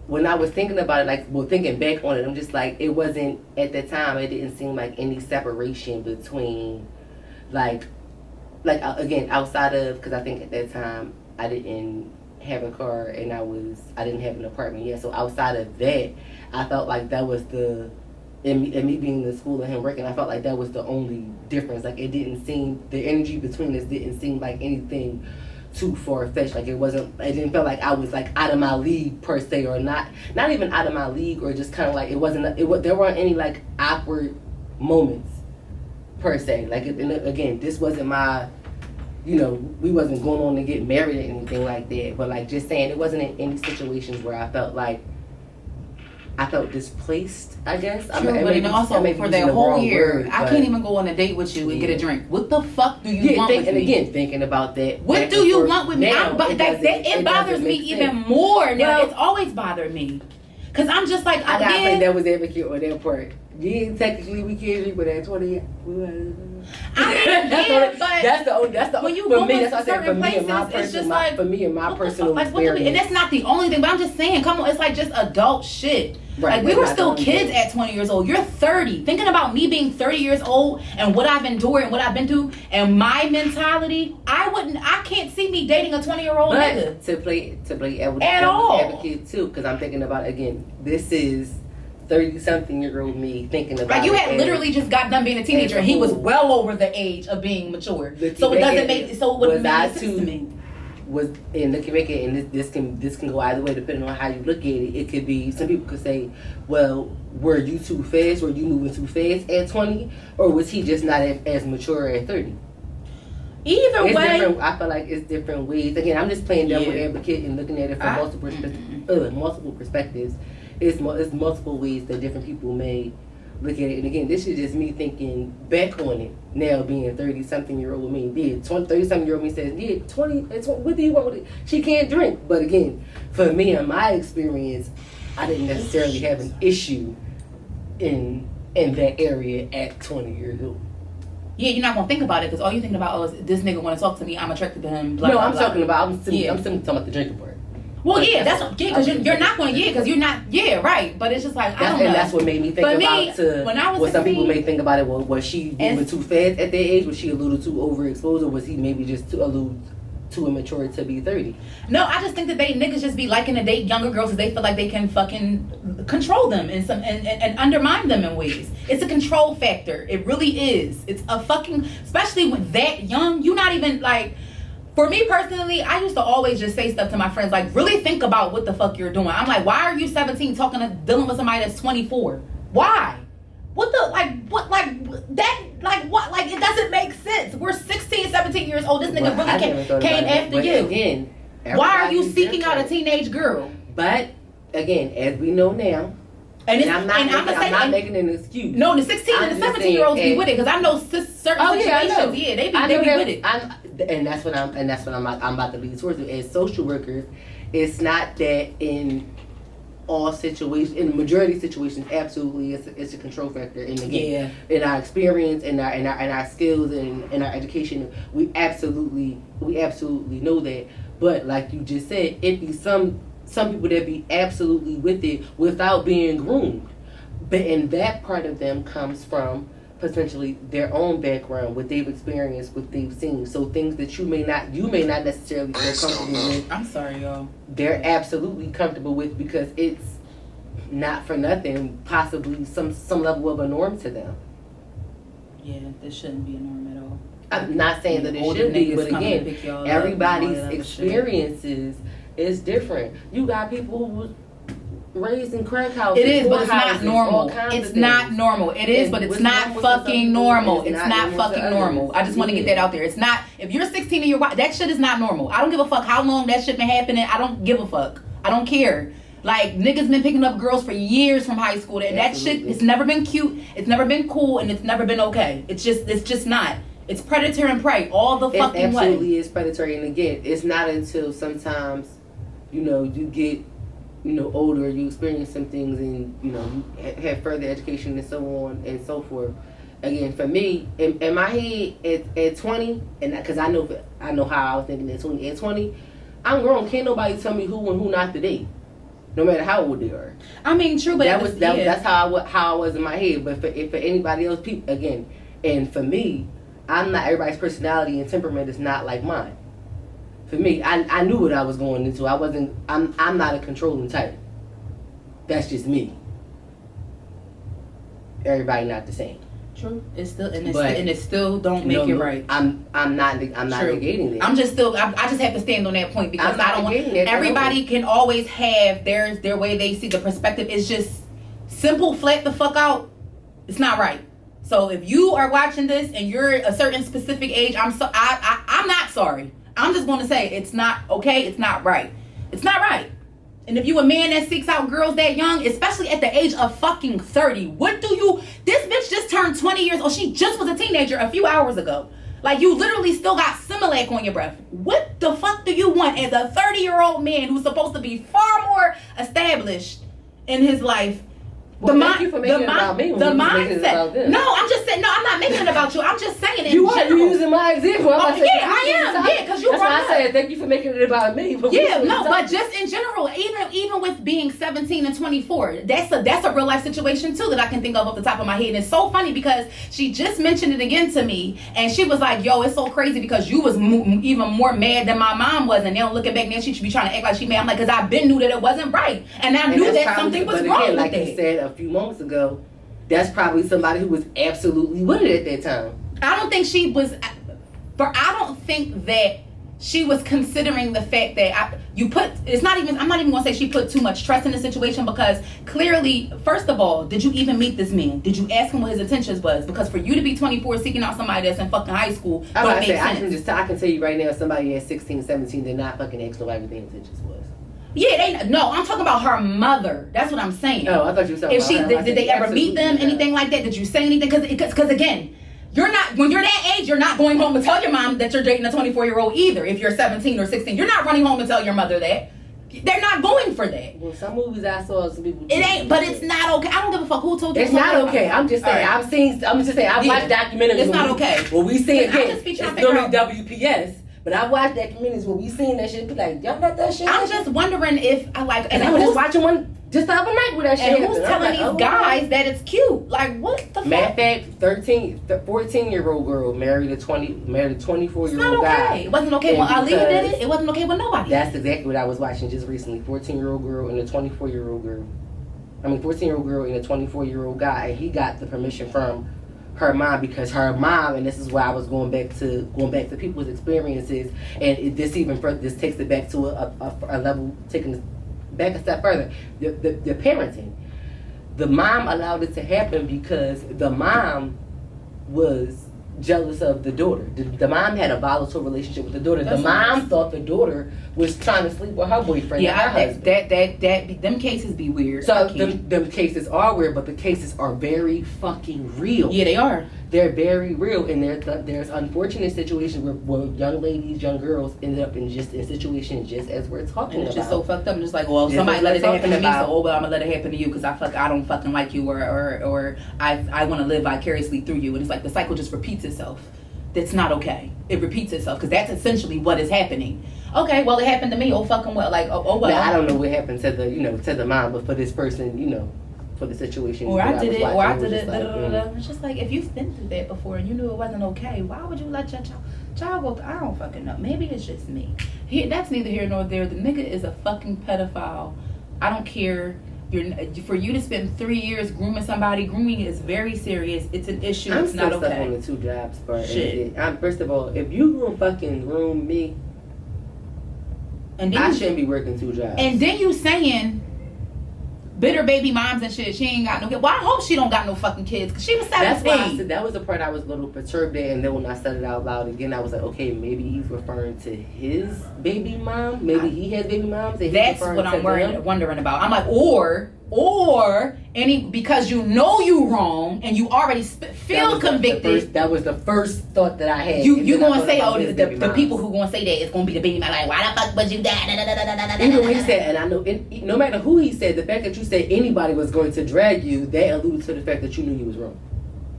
when I was thinking about it, thinking back on it, I'm just like, it wasn't, at the time, it didn't seem like any separation between again, outside of, because I think at that time I didn't have a car and I didn't have an apartment yet. So outside of that, I felt like that was and me being in school and him working, I felt like that was the only difference. Like, it didn't seem, the energy between us didn't seem like anything too far-fetched. Like, it didn't feel like I was like out of my league per se, or not even out of my league, or just kind of like there weren't any like awkward moments per se. Like, again, this wasn't my, we wasn't going on to get married or anything like that. But like, just saying, it wasn't in any situations where I felt displaced, I guess. True, but also for that whole year, I can't even go on a date with you and get a drink. What the fuck do you want with me? And again, thinking about that. What do you want with me? It bothers me even more now. It's always bothered me. Because I'm just like, I gotta think that was advocate on that part. Yeah, technically we can't drink, but at 20, that's the when you for go me, to that's what I said, certain places, it's just like, for me and my personal experience. And that's not the only thing, but I'm just saying, come on, it's like just adult shit. Right, like, we were still kids at 20 years old. You're 30. Thinking about me being 30 years old and what I've endured and what I've been through and my mentality, I can't see me dating a 20-year-old nigga. To play at all advocate too, because I'm thinking about, again, this is 30-something-year-old me thinking about, like, you had literally just got done being a teenager and he was well over the age of being mature. So it doesn't make it wouldn't make sense to me. And looking back at it, and this can go either way depending on how you look at it. It could be, some people could say, well, were you too fast? Were you moving too fast at 20? Or was he just not as mature at 30? Either way, I feel like it's different ways. Again, I'm just playing devil advocate and looking at it from multiple perspectives. it's multiple ways that different people may look at it. And again, this is just me thinking back on it now, being 30-something-year-old me. 30-something-year-old me says, 20, what do you want with it? She can't drink. But again, for me, in my experience, I didn't necessarily have an issue in that area at 20 years old. Yeah, you're not gonna think about it because all you're thinking about is this nigga want to talk to me. I'm attracted to him. Blah, No, blah, I'm blah. talking about. I'm simply talking about the drinking part. Well, But yeah, because you're not going to, because you're not, right. But it's just like, I don't know. And that's what made me think For about me, when I was what some 16, people may think about it. Well, was she moving too fast at that age? Was she a little too overexposed, or was he maybe just a little too immature to be 30? No, I just think that niggas just be liking to date younger girls because they feel like they can fucking control them and undermine them in ways. It's a control factor. It really is. It's a fucking, especially when that young, you not even like. For me personally, I used to always just say stuff to my friends like, really think about what the fuck you're doing. I'm like, why are you 17 dealing with somebody that's 24? Why? What the, it doesn't make sense. We're 16, 17 years old. This nigga really came after you. Again, why are you seeking out a teenage girl? But again, as we know now, and I'm not making an excuse. No, the 16 and the 17 year olds be with it because I know certain situations. Yeah, they be with it. And that's what I'm about to lead towards it. As social workers, it's not that in all situations, in the majority of situations, absolutely, it's a control factor. And again, in our experience, in our skills, and in our education, we absolutely know that. But like you just said, it be some people that be absolutely with it without being groomed. But and that part of them comes from potentially their own background, what they've experienced, what they've seen. So things that you may not necessarily feel comfortable with. I'm sorry, y'all. They're absolutely comfortable with because it's not for nothing, possibly some level of a norm to them. Yeah, this shouldn't be a norm at all. I'm not saying that it should be, but again, everybody's experiences is different. You got people who was raised in crack houses. It is, but it's not normal. It's not normal. It is, but it's not fucking normal. It's not fucking normal. I just want to get that out there. It's not, if you're 16 and you're, that shit is not normal. I don't give a fuck how long that shit been happening. I don't give a fuck. I don't care. Like, niggas been picking up girls for years from high school. And that shit, it's never been cute. It's never been cool. And it's never been okay. It's just not. It's predator and prey all the fucking way. It absolutely is predatory. And again, it's not until sometimes, you get, older, you experience some things and, you have further education and so on and so forth. Again, for me, in my head, at 20, and because I know how I was thinking at 20. At 20, I'm grown. Can't nobody tell me who and who not to date, no matter how old they are. I mean, true, but that's how I was in my head. But for anybody else, people again, and for me, I'm not, everybody's personality and temperament is not like mine. For me, I knew what I was going into. I'm not a controlling type. That's just me. Everybody not the same. True. It's still don't make it right. I'm not negating it. I'm just still I just have to stand on that point because I don't want everybody can always have their way they see the perspective. It's just simple, flat the fuck out. It's not right. So if you are watching this and you're a certain specific age, I'm not sorry. I'm just going to say it's not okay. It's not right. It's not right. And if you a man that seeks out girls that young, especially at the age of fucking 30, this bitch just turned 20 years old. She just was a teenager a few hours ago. Like, you literally still got Similac on your breath. What the fuck do you want as a 30-year-old man who's supposed to be far more established in his life? Well, thank you for making it about me. The mindset. No, I'm just saying. No, I'm not making it about you. I'm just saying it. You using my example. I am. Yeah, because you. That's why I said thank you for making it about me. But just in general, even with being 17 and 24, that's a real life situation too that I can think of off the top of my head. And it's so funny because she just mentioned it again to me, and she was like, "Yo, it's so crazy because you was even more mad than my mom was." And now looking back, now she should be trying to act like she mad. I'm like, because I've been knew that it wasn't right, and I knew that something was wrong with like that. You said a few moments ago, that's probably somebody who was absolutely with it at that time. I don't think she was, I don't think that she was considering the fact that I'm not even going to say she put too much trust in the situation because clearly, first of all, did you even meet this man? Did you ask him what his intentions was? Because for you to be 24 seeking out somebody that's in fucking high school, don't make sense. I can tell you right now, somebody at 16, 17 did not fucking ask nobody what their intentions was. Yeah, no, I'm talking about her mother. That's what I'm saying. Oh, I thought you were talking about her. Did they ever meet them? Yeah. Anything like that? Did you say anything? Because again, you're not, when you're that age, you're not going home to tell your mom that you're dating a 24-year-old either. If you're 17 or 16, you're not running home to tell your mother that. They're not going for that. Well, some movies I saw, some people. It ain't, but it's not okay. I don't give a fuck who told you. It's not okay. I'm just saying. Right. I'm just saying. I've watched documentaries. It's not okay. Well, we see it again. It's It's normally WPS. But I watched documentaries where we seen that shit. Be like, y'all got that shit. I'm just wondering if I like. And I was just watching one just the other night with that shit. And who's telling these guys that it's cute? Like, what the fuck? Matter of fact, 14-year-old girl married a 24-year-old okay. guy. It wasn't okay when Ali did it. It wasn't okay with nobody. That's exactly what I was watching just recently. 14-year-old girl and a 24-year-old girl. 14-year-old girl and a 24-year-old guy. And he got the permission from her mom, because her mom, and this is why I was going back to people's experiences, and this takes it back to a level, taking it back a step further. The parenting, the mom allowed it to happen because the mom was jealous of the daughter. The mom had a volatile relationship with the daughter. The mom thought the daughter was trying to sleep with her boyfriend. Yeah, and her husband. that them cases be weird. So them cases are weird, but the cases are very fucking real. Yeah, they are. They're very real, and there's unfortunate situations where young ladies, young girls ended up in situations just as we're talking and it's about. just so fucked up. I'm just like, well, somebody let it happen to me, so I'm gonna let it happen to you because I don't fucking like you, or I want to live vicariously through you, and it's like the cycle just repeats itself. That's not okay. It repeats itself because that's essentially what is happening. Okay, well, it happened to me. Oh, fucking well. Like, oh well. Now, I don't know what happened to the mom, but for this person, for the situation. Or I did it. Like, It's just like, if you've been through that before and you knew it wasn't okay, why would you let your child go through? I don't fucking know. Maybe it's just me. That's neither here nor there. The nigga is a fucking pedophile. I don't care. For you to spend 3 years grooming somebody, grooming is very serious. It's an issue. It's not okay. I'm on the 2 jobs part. Shit. First of all, if you gonna fucking groom me, and then I shouldn't be working 2 jobs. And then you saying bitter baby moms and shit. She ain't got no kids. Well, I hope she don't got no fucking kids because she was 17. That's why I said that was the part I was a little perturbed at, and then when I said it out loud again, I was like, okay, maybe he's referring to his baby mom. Maybe he has baby moms. And that's what I'm wondering about. I'm like, or because you know you wrong and you already feel convicted. That was the first thought that I had. You gonna say, oh, the people who gonna say that it's gonna be the baby mom. Like, why the fuck would you die? Even when he said, and I know, no matter who he said, the fact that you said anybody was going to drag you, that alluded to the fact that you knew you was wrong.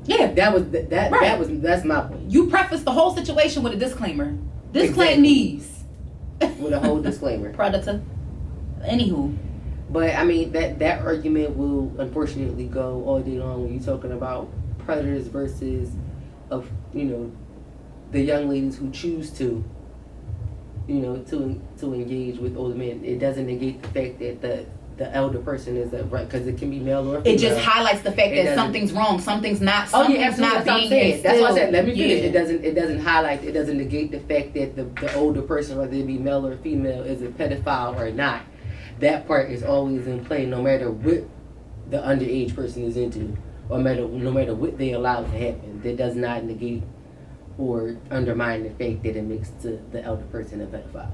Yeah, that's my point. You preface the whole situation with a disclaimer. Disclaimees. With a whole disclaimer. Predator. Anywho. But I mean that argument will unfortunately go all day long when you're talking about predators versus the young ladies who choose to engage with older men. It doesn't negate the fact that the elder person is because it can be male or female. It just highlights the fact that something's wrong, something's not being That's what I said. Let me finish. It doesn't highlight. It doesn't negate the fact that the older person, whether it be male or female, is a pedophile or not. That part is always in play, no matter what the underage person is into, or no matter what they allow to happen. That does not negate or undermine the fact that it makes the elder person a pedophile.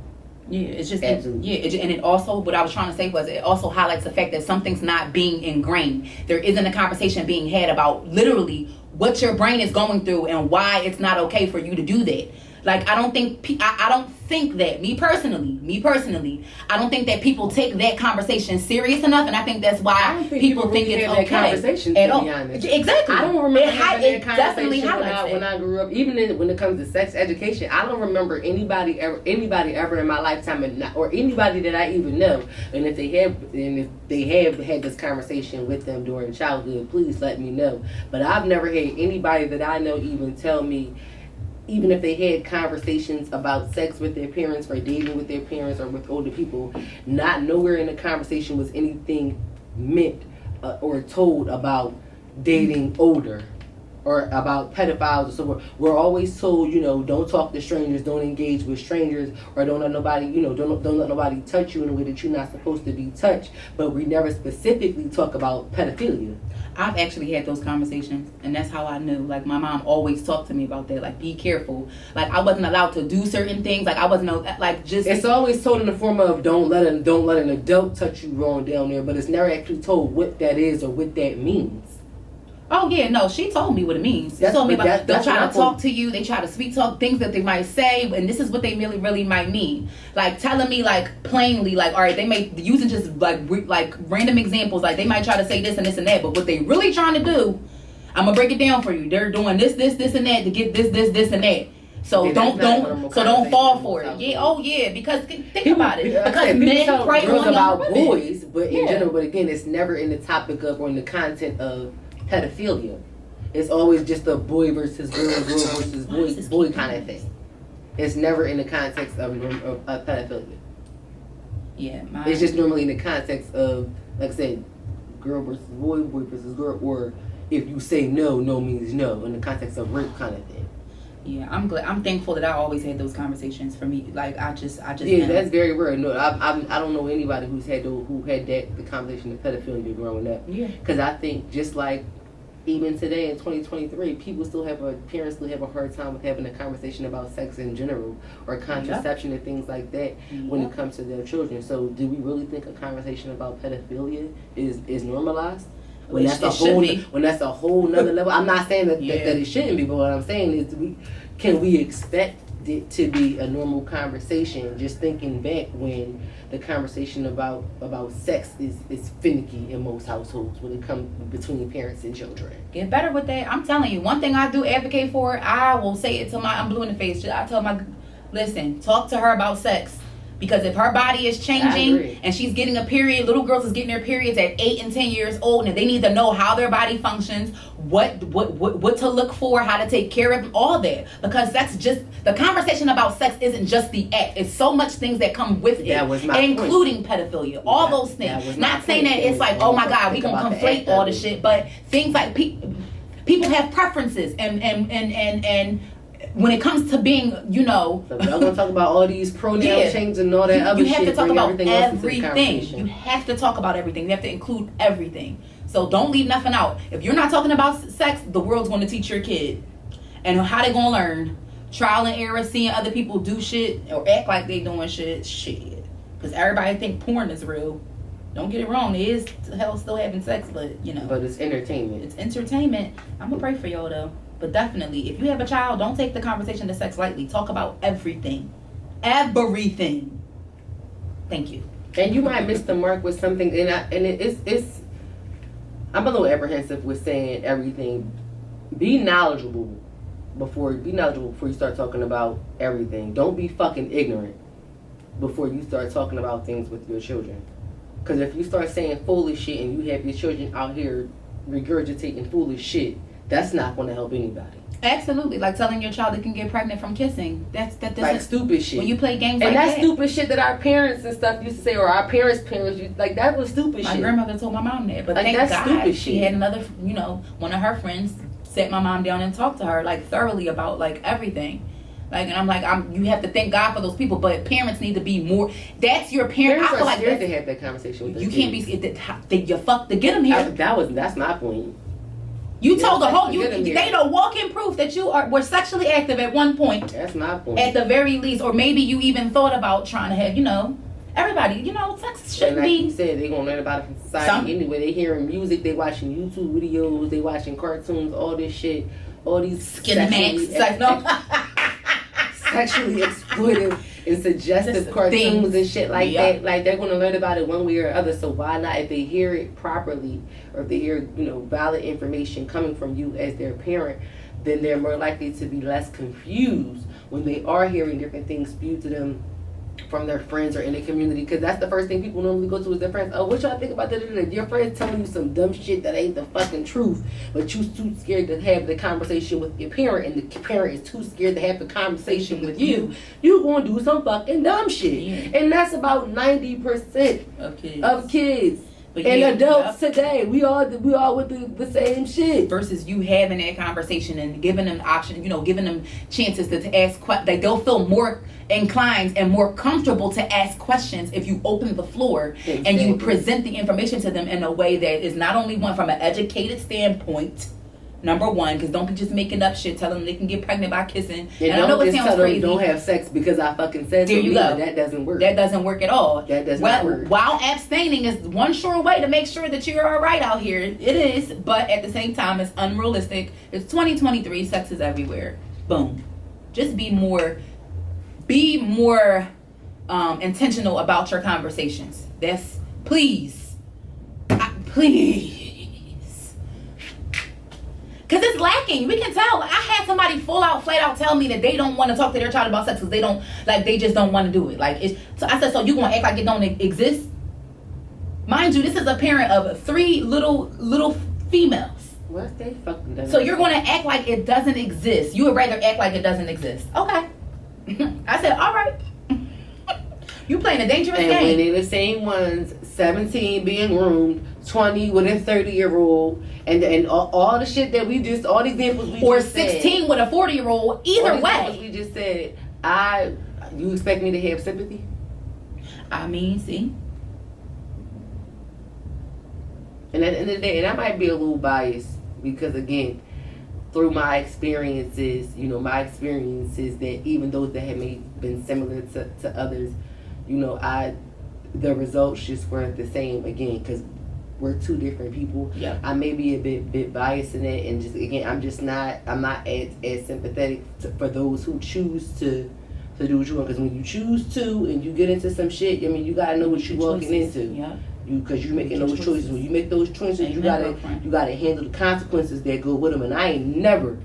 Yeah, it's just absolutely. And it also, what I was trying to say was, it also highlights the fact that something's not being ingrained. There isn't a conversation being had about literally what your brain is going through and why it's not okay for you to do that. Like, I don't think that, me personally, I don't think that people take that conversation serious enough, and I think that's why people think it's okay. That conversation, at to all. be honest. Exactly. I don't remember having that definitely conversation when I grew up. Even when it comes to sex education, I don't remember anybody ever in my lifetime, or anybody that I even know. And if they have had this conversation with them during childhood, please let me know. But I've never had anybody that I know even tell me, even if they had conversations about sex with their parents or dating with their parents or with older people, not nowhere in the conversation was anything meant or told about dating older or about pedophiles or so forth, we're always told, you know, don't talk to strangers, don't engage with strangers, or don't let nobody, you know, don't let nobody touch you in a way that you're not supposed to be touched. But we never specifically talk about pedophilia. I've actually had those conversations, and that's how I knew. Like, my mom always talked to me about that. Like, be careful. Like, I wasn't allowed to do certain things. Like, I wasn't like just. It's always told in the form of don't let an adult touch you wrong down there, but it's never actually told what that is or what that means. Oh yeah, no, she told me what it means. She told me about they'll try to talk to you, they try to sweet talk things that they might say, and this is what they really might mean. Like telling me like plainly, like all right, they may using just like random examples, like they might try to say this and this and that, but what they really trying to do, I'm gonna break it down for you. They're doing this and that to get this and that. So don't fall for it. Yeah, oh yeah, because think about it. Because men prey on about women. boys, but in general, but again, it's never in the topic of or in the content of pedophilia. It's always just a boy versus girl versus boy kind of thing. It's never in the context of pedophilia. Yeah, it's just normally in the context of, like I said, girl versus boy, boy versus girl, or if you say no, no means no, in the context of rape kind of thing. Yeah, I'm thankful that I always had those conversations. For me, like I just yeah, that's very rare. No, I don't know anybody who had the conversation of pedophilia growing up. Yeah, because I think just like even today in 2023, parents still have a hard time with having a conversation about sex in general or contraception and things like that when it comes to their children. So, do we really think a conversation about pedophilia is normalized? When that's a whole nother level. I'm not saying that it shouldn't be, but what I'm saying is, can we expect it to be a normal conversation? Just thinking back when the conversation about sex is finicky in most households when it comes between parents and children. Get better with that. I'm telling you, one thing I do advocate for, I will say it till I'm blue in the face. I tell listen, talk to her about sex. Because if her body is changing and she's getting a period, little girls is getting their periods at 8 and 10 years old, and they need to know how their body functions, what to look for, how to take care of all that. Because that's just the conversation about sex isn't just the act. It's so much things that come with it, including pedophilia, all those things. Not saying that it's like, oh my God, we gonna conflate all the shit, but things like people have preferences and when it comes to being, you know, so y'all gonna talk about all these pronoun changes and all that other shit. You have to talk about everything. You have to talk about everything. You have to include everything. So don't leave nothing out. If you're not talking about sex, the world's going to teach your kid. And how they gonna learn? Trial and error, seeing other people do shit or act like they doing shit. Because everybody think porn is real. Don't get it wrong. It is hell still having sex, but you know. But it's entertainment. It's entertainment. I'm gonna pray for y'all though. But definitely, if you have a child, don't take the conversation to sex lightly. Talk about everything. Everything. Thank you. And you might miss the mark with something, it's I'm a little apprehensive with saying everything. Be knowledgeable before you start talking about everything. Don't be fucking ignorant before you start talking about things with your children. Because if you start saying foolish shit and you have your children out here regurgitating foolish shit, that's not going to help anybody. Absolutely, like telling your child they can get pregnant from kissing. That like stupid shit. When you play games and like that. And that's stupid shit that our parents and stuff used to say, or our parents' like that was stupid shit. My grandmother told my mom that, but like, thank God she had another, one of her friends sat my mom down and talked to her like thoroughly about like everything. Like, and I'm like, you have to thank God for those people, but parents need to be more. That's your parent. Parents are scared to have that conversation with their kids. You can't be. You fuck to get them here. That's my point. You told the whole they know walking proof that you were sexually active at one point. That's my point. At the very least, or maybe you even thought about trying to have, everybody, sex shouldn't be. Like you said, they're gonna learn about it from society anyway. They hearing music, they watching YouTube videos, they watching cartoons, all this shit, all these sexually exploitive and suggestive cartoons and shit like that. Like they're gonna learn about it one way or other. So why not, if they hear it properly, or if they hear valid information coming from you as their parent, then they're more likely to be less confused when they are hearing different things spewed to them from their friends or in the community. Because that's the first thing people normally go to is their friends. Oh, what y'all think about that? Your friends telling you some dumb shit that ain't the fucking truth, but you too scared to have the conversation with your parent, and the parent is too scared to have the conversation with you. You gonna do some fucking dumb shit. And that's about 90% of kids. But and yeah, adults yep. today, we all with the same shit. Versus you having that conversation and giving them options, giving them chances to ask questions. Like, they'll feel more inclined and more comfortable to ask questions if you open the floor and you present the information to them in a way that is not only one from an educated standpoint. Number one, because don't be just making up shit, telling them they can get pregnant by kissing. And I know it sounds crazy. Don't have sex because I fucking said so. There you go. That doesn't work. That doesn't work at all. That does not work. While abstaining is one sure way to make sure that you're all right out here. It is, but at the same time, it's unrealistic. It's 2023. Sex is everywhere. Boom. Just be more intentional about your conversations. That's please. Because it's lacking. We can tell. I had somebody flat out tell me that they don't want to talk to their child about sex because they just don't want to do it. So I said, so you going to act like it don't exist? Mind you, this is a parent of 3 little females. What's they fucking? So you're going to act like it doesn't exist. You would rather act like it doesn't exist. Okay. I said, all right. You playing a dangerous game. And when they're the same ones, 17 being groomed, 20 with a 30-year-old, and all the shit that we just, all the examples we or just 16 said, with a 40-year-old. Either all the way. examples we just said, you expect me to have sympathy? I mean, see. And at the end of the day, and I might be a little biased because, again, through my experiences that even those that have been similar to others, the results just weren't the same, again, because we're 2 different people. Yeah. I may be a bit biased in it, and just, again, I'm not as sympathetic for those who choose to do what you want, because when you choose to and you get into some shit, I mean, you gotta know what you're walking into. Yeah. Because you're making those choices. When you make those choices, you gotta handle the consequences that go with them. And I ain't never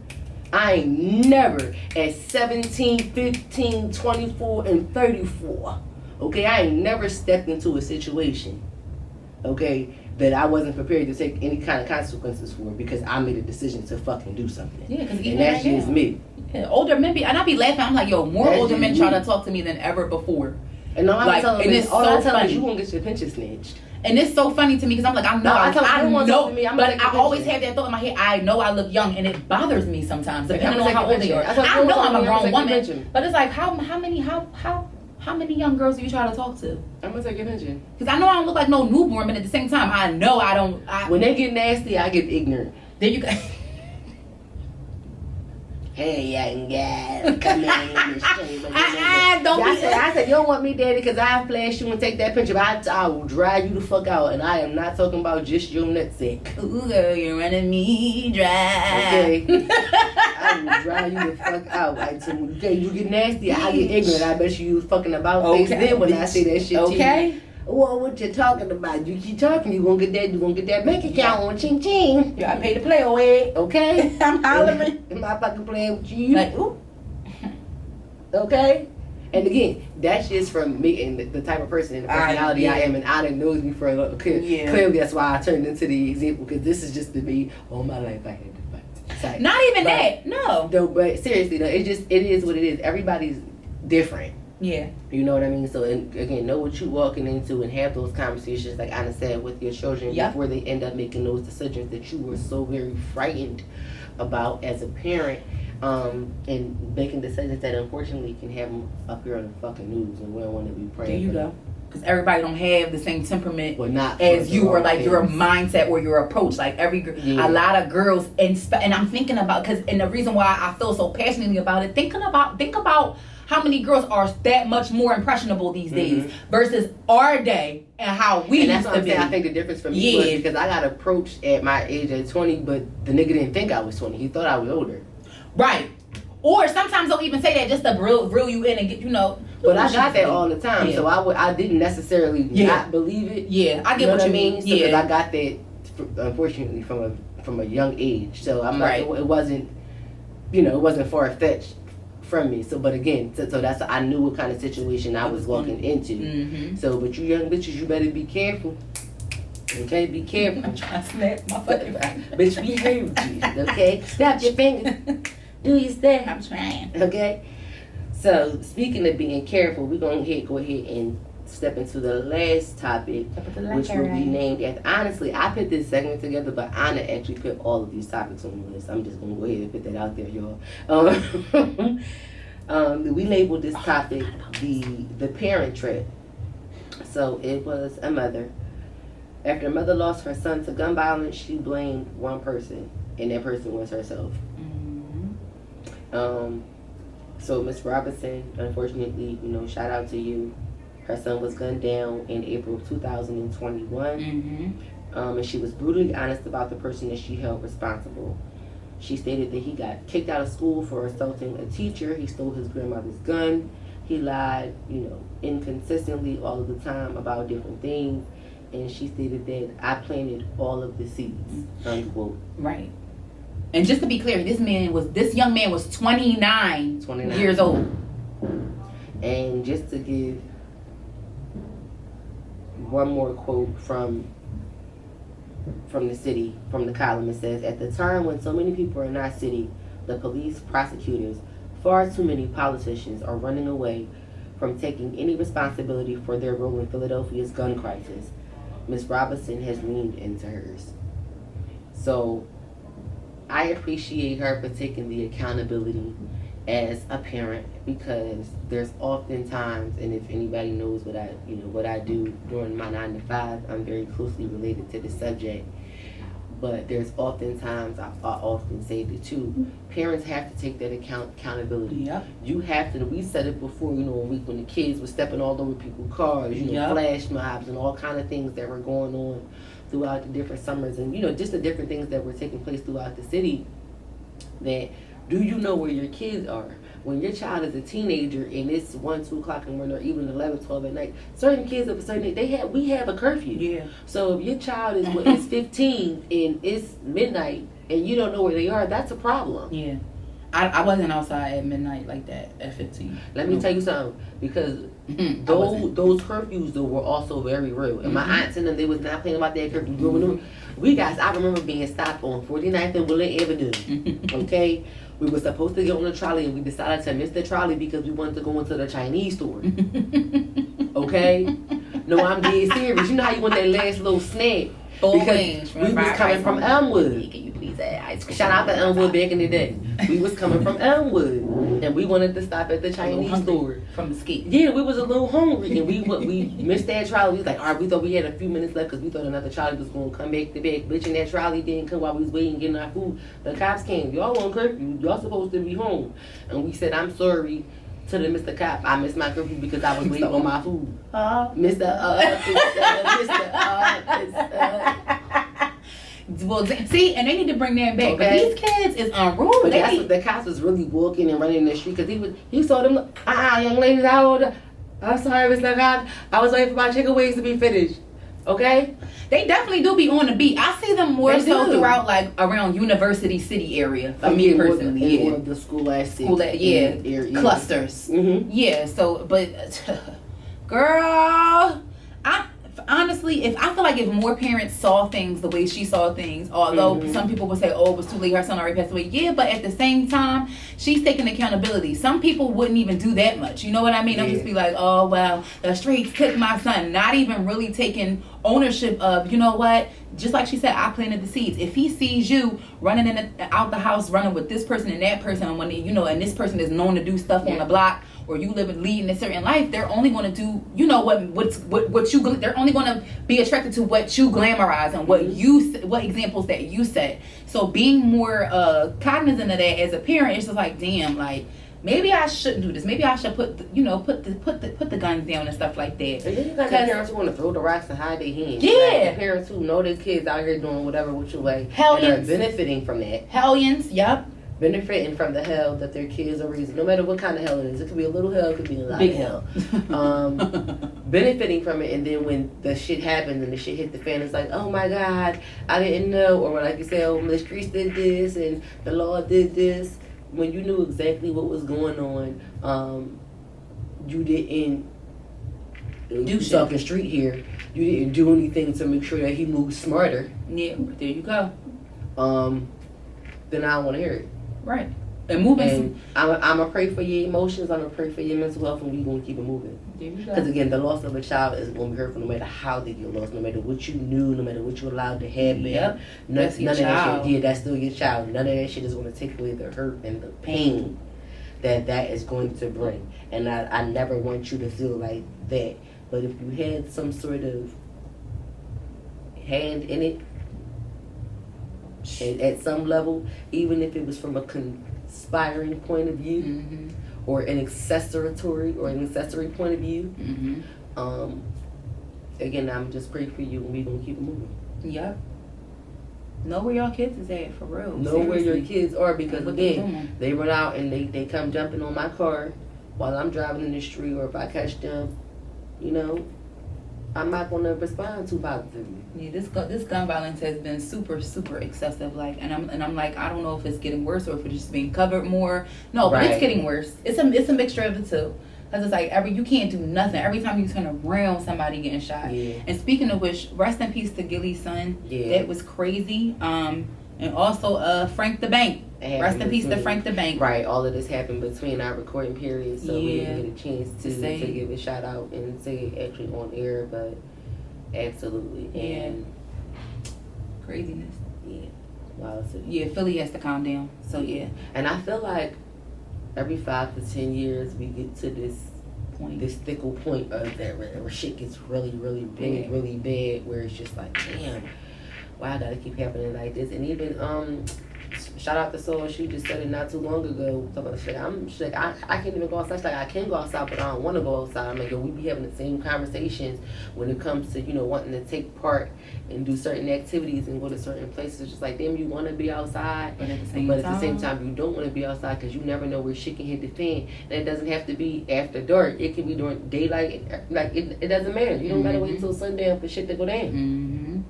at 17, 15, 24, and 34, okay, I ain't never stepped into a situation, okay, that I wasn't prepared to take any kind of consequences for, because I made a decision to fucking do something. Yeah, because and that's just me. Yeah, older men and I be laughing. I'm like, yo, more That's older men just try me. to talk to me than ever before. And all I'm telling and is, it's so funny. you won't get your pension snatched. And it's so funny to me because I'm like, I know, but I always have that thought in my head. I know I look young, and it bothers me sometimes, depending on how old they are. I know I'm a grown woman, but it's like, how many young girls do you try to talk to? I'm gonna take your pension. Because I know I don't look like no newborn, but at the same time, I know I don't. When they get nasty, I get ignorant. There you go. Hey, young girl, come in the street. Don't be. I said, you don't want me, daddy, because I flash you and take that picture. But I will drive you the fuck out, and I am not talking about just your nutsack. Ooh, girl, you're running me dry. Okay, I will drive you the fuck out. Okay, you get nasty, I get ignorant. I bet you fucking about face then when I say that shit to you. Okay. Well, what you talking about? You keep talking, you gonna get that bank account on ching ching. Yeah, I pay to play away. Okay? I'm hollering. Am I fucking playing with you? Like, ooh. Okay? And again, that's just from me and the type of person and the personality I am, and I didn't know me for a little. Clearly, that's why I turned into the example, because this is just to me. All my life I had to fight. Not even that. No. No, but seriously, though, it is what it is. Everybody's different. Yeah. You know what I mean? So, and again, know what you're walking into and have those conversations, like Anna said, with your children before they end up making those decisions that you were so very frightened about as a parent, and making decisions that unfortunately can have them up here on the fucking news, and we don't want to be praying. There you go. Because everybody don't have the same temperament as you, or like your mindset or your approach. Like a lot of girls, and I'm thinking about, and the reason why I feel so passionately about it, think about how many girls are that much more impressionable these days versus our day and how we and used to be. I think the difference for me was because I got approached at my age at 20, but the nigga didn't think I was 20. He thought I was older. Right. Or sometimes they'll even say that just to reel you in and get, But I got that all the time, so I didn't necessarily not believe it. Yeah, I get what you mean. So, because I got that, unfortunately, from a young age. So I'm like, it wasn't, it wasn't far fetched from me. So, but again, so that's, I knew what kind of situation I was walking into. So, but you young bitches, you better be careful. Okay, be careful. I'm trying to snap my fucking bitch, behave, okay? Snap your finger. Do your thing. I'm trying. Okay? So, speaking of being careful, we're going to go ahead and step into the last topic, which will be named after. Honestly, I put this segment together, but Anna actually put all of these topics on the list. I'm just gonna go ahead and put that out there, y'all. We labeled this topic the parent trap. So it was a mother. After a mother lost her son to gun violence, she blamed one person, and that person was herself. So Miss Robinson, unfortunately, shout out to you. Her son was gunned down in April of 2021. And she was brutally honest about the person that she held responsible. She stated that he got kicked out of school for assaulting a teacher. He stole his grandmother's gun. He lied, inconsistently all of the time about different things. And she stated that I planted all of the seeds, unquote. Right. And just to be clear, this young man was 29 years old. And just to give one more quote from the city, from the column, it says, at the time when so many people are in our city, the police, prosecutors, far too many politicians are running away from taking any responsibility for their role in Philadelphia's gun crisis. Ms. Robinson has leaned into hers. So I appreciate her for taking the accountability as a parent, because there's often times, and if anybody knows what I do during my 9 to 5, I'm very closely related to the subject. But there's often times, I often say that too, parents have to take that accountability. Yep. You have to. We said it before, when the kids were stepping all over people's cars, flash mobs and all kind of things that were going on throughout the different summers, and just the different things that were taking place throughout the city. That, do you know where your kids are? When your child is a teenager and it's 1, 2 o'clock in the morning, or even 11, 12 at night, certain kids of a certain age, we have a curfew. Yeah. So if your child is 15 and it's midnight and you don't know where they are, that's a problem. Yeah. I wasn't outside at midnight like that at 15. Let me tell you something, because those curfews though were also very real. And my aunts and them, they was not playing about that curfew. I remember being stopped on 49th and Willard Avenue. Okay? We were supposed to get on the trolley and we decided to miss the trolley because we wanted to go into the Chinese store. Okay? No, I'm dead serious. You know how you want that last little snack? Because we was coming from Elmwood. Can you please add ice cream? Shout out to Elmwood back in the day. We was coming from Elmwood and we wanted to stop at the Chinese store. From the ski. Yeah, we was a little hungry and we missed that trolley. We was like, all right, we thought we had a few minutes left because we thought another trolley was going to come back to back. Bitch, and that trolley didn't come while we was waiting getting our food. The cops came. Y'all on curfew. Y'all supposed to be home. And we said, I'm sorry to the Mr. Cop. I missed my curfew because I was waiting on my food. Well, see, and they need to bring that back. Okay. But these kids is unruly. But the cops was really walking and running in the street because he saw them. Young ladies, I'm sorry, Mr. Cop. I was waiting for my chicken wings to be finished. Okay? They definitely do be on the beat. I see them more so throughout, like, around University City area. For me personally, or the scholastic area. Clusters. Yeah, so, but, girl, honestly, I feel like if more parents saw things the way she saw things, although some people would say, oh, it was too late, her son already passed away. Yeah, but at the same time, she's taking accountability. Some people wouldn't even do that much. You know what I mean? They'll just be like, oh, well, the streets took my son. Not even really taking ownership of, you know what? Just like she said, I planted the seeds. If he sees you running out the house, running with this person and that person, and when and this person is known to do stuff on the block, or you leading a certain life, they're only going to do, they're only going to be attracted to what you glamorize and what examples that you set. So being more cognizant of that as a parent, it's just like, damn, like, maybe I shouldn't do this. Maybe I should put the guns down and stuff like that. And then you got the parents who want to throw the rocks and hide their hands. Yeah. Like the parents who know their kids out here doing whatever with you, like, and are benefiting from that. Hellions, yep. Benefiting from the hell that their kids are raising, no matter what kind of hell it is. It could be a little hell, it could be a lot of hell. Benefiting from it, and then when the shit happens and the shit hit the fan, it's like, oh my God, I didn't know. Or like you say, oh, the streets did this and the law did this. When you knew exactly what was going on, you didn't do talking street here. You didn't do anything to make sure that he moved smarter. Yeah, there you go. Then I don't want to hear it. Right. And moving. And I'm gonna pray for your emotions. I'm gonna pray for your mental health, and we gonna keep it moving. Because again, the loss of a child is gonna be hurtful no matter how they get lost, no matter what you knew, no matter what you allowed to happen. Yep. None That's of your that child. shit. Yeah, that's still your child. None of that shit is gonna take away the hurt and the pain that is going to bring. And I never want you to feel like that. But if you had some sort of hand in it, and at some level, even if it was from a conspiring point of view, Mm-hmm. or an accessory point of view, again, I'm just praying for you, and we gonna keep it moving. Yep. Know where your kids is at, for real. Know where your Seriously. kids are, because What they again, doing. they run out and they come jumping on my car while I'm driving in the street, or if I catch them, you know, I'm not gonna respond too positively. Yeah, this gun violence has been super, super excessive. Like, and I'm like, I don't know if it's getting worse or if it's just being covered more. No, but Right. it's getting worse. It's a mixture of the two. Cause it's like you can't do nothing. Every time you turn around, somebody getting shot. Yeah. And speaking of which, rest in peace to Gilly's son. Yeah. That was crazy. And also Frank the Bank. It Rest in happened peace to between- Frank the Bank. Right, all of this happened between our recording periods, so we Yeah. didn't get a chance to give a shout out and say it actually on air, but absolutely. Yeah. And Craziness. yeah, wow. So, Yeah, Philly has to calm down. So yeah, and I feel like every 5 to 10 years we get to this point. fickle point of that where shit gets really, really big, Yeah. really bad, where it's just like, damn, why I gotta keep happening like this? And even shout out to Soul, she just said it not too long ago. Talking about shit, I can't even go outside. She's like, I can go outside, but I don't want to go outside. I'm like, yo, we be having the same conversations when it comes to, you know, wanting to take part and do certain activities and go to certain places. It's just like, damn, you want to be outside, But at the same time, you don't want to be outside because you never know where shit can hit the fan. And it doesn't have to be after dark. It can be during daylight. Like, it doesn't matter. You don't gotta wait till sundown for shit to go down. Mm-hmm.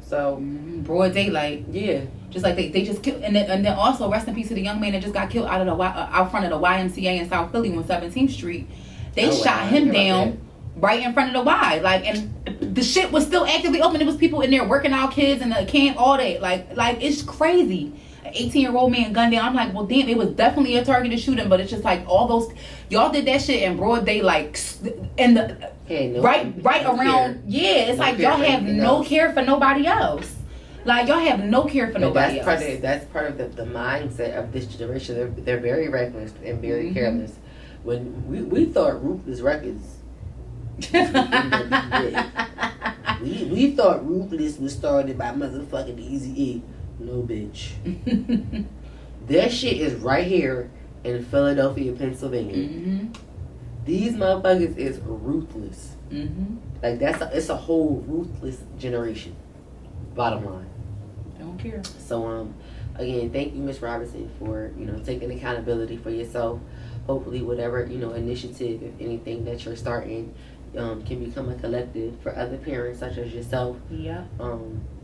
So, Broad daylight. yeah. Just like they just killed, and then also rest in peace to the young man that just got killed out front of the YMCA in South Philly on 17th Street. They shot him down right in front of the Y. Like, and the shit was still actively open. There was people in there working out, kids in the camp, all that. Like it's crazy. An 18-year-old man gunned down. I'm like, well, damn, it was definitely a targeted shooting, but it's just like all those y'all did that shit in broad daylight, and the right around. Yeah, it's like y'all have no care for nobody else. Like, y'all have no care for nobody else. That's part of the mindset of this generation. They're very reckless and very careless. When we thought Ruthless Records, we thought Ruthless was started by motherfucking Eazy-E. No, bitch. That shit is right here in Philadelphia, Pennsylvania. Mm-hmm. These motherfuckers is ruthless. Mm-hmm. Like, it's a whole ruthless generation. Bottom line. Don't care. So again, thank you, Miss Robinson, for, you know, taking accountability for yourself. Hopefully whatever, you know, initiative, if anything that you're starting, can become a collective for other parents such as yourself. Yeah.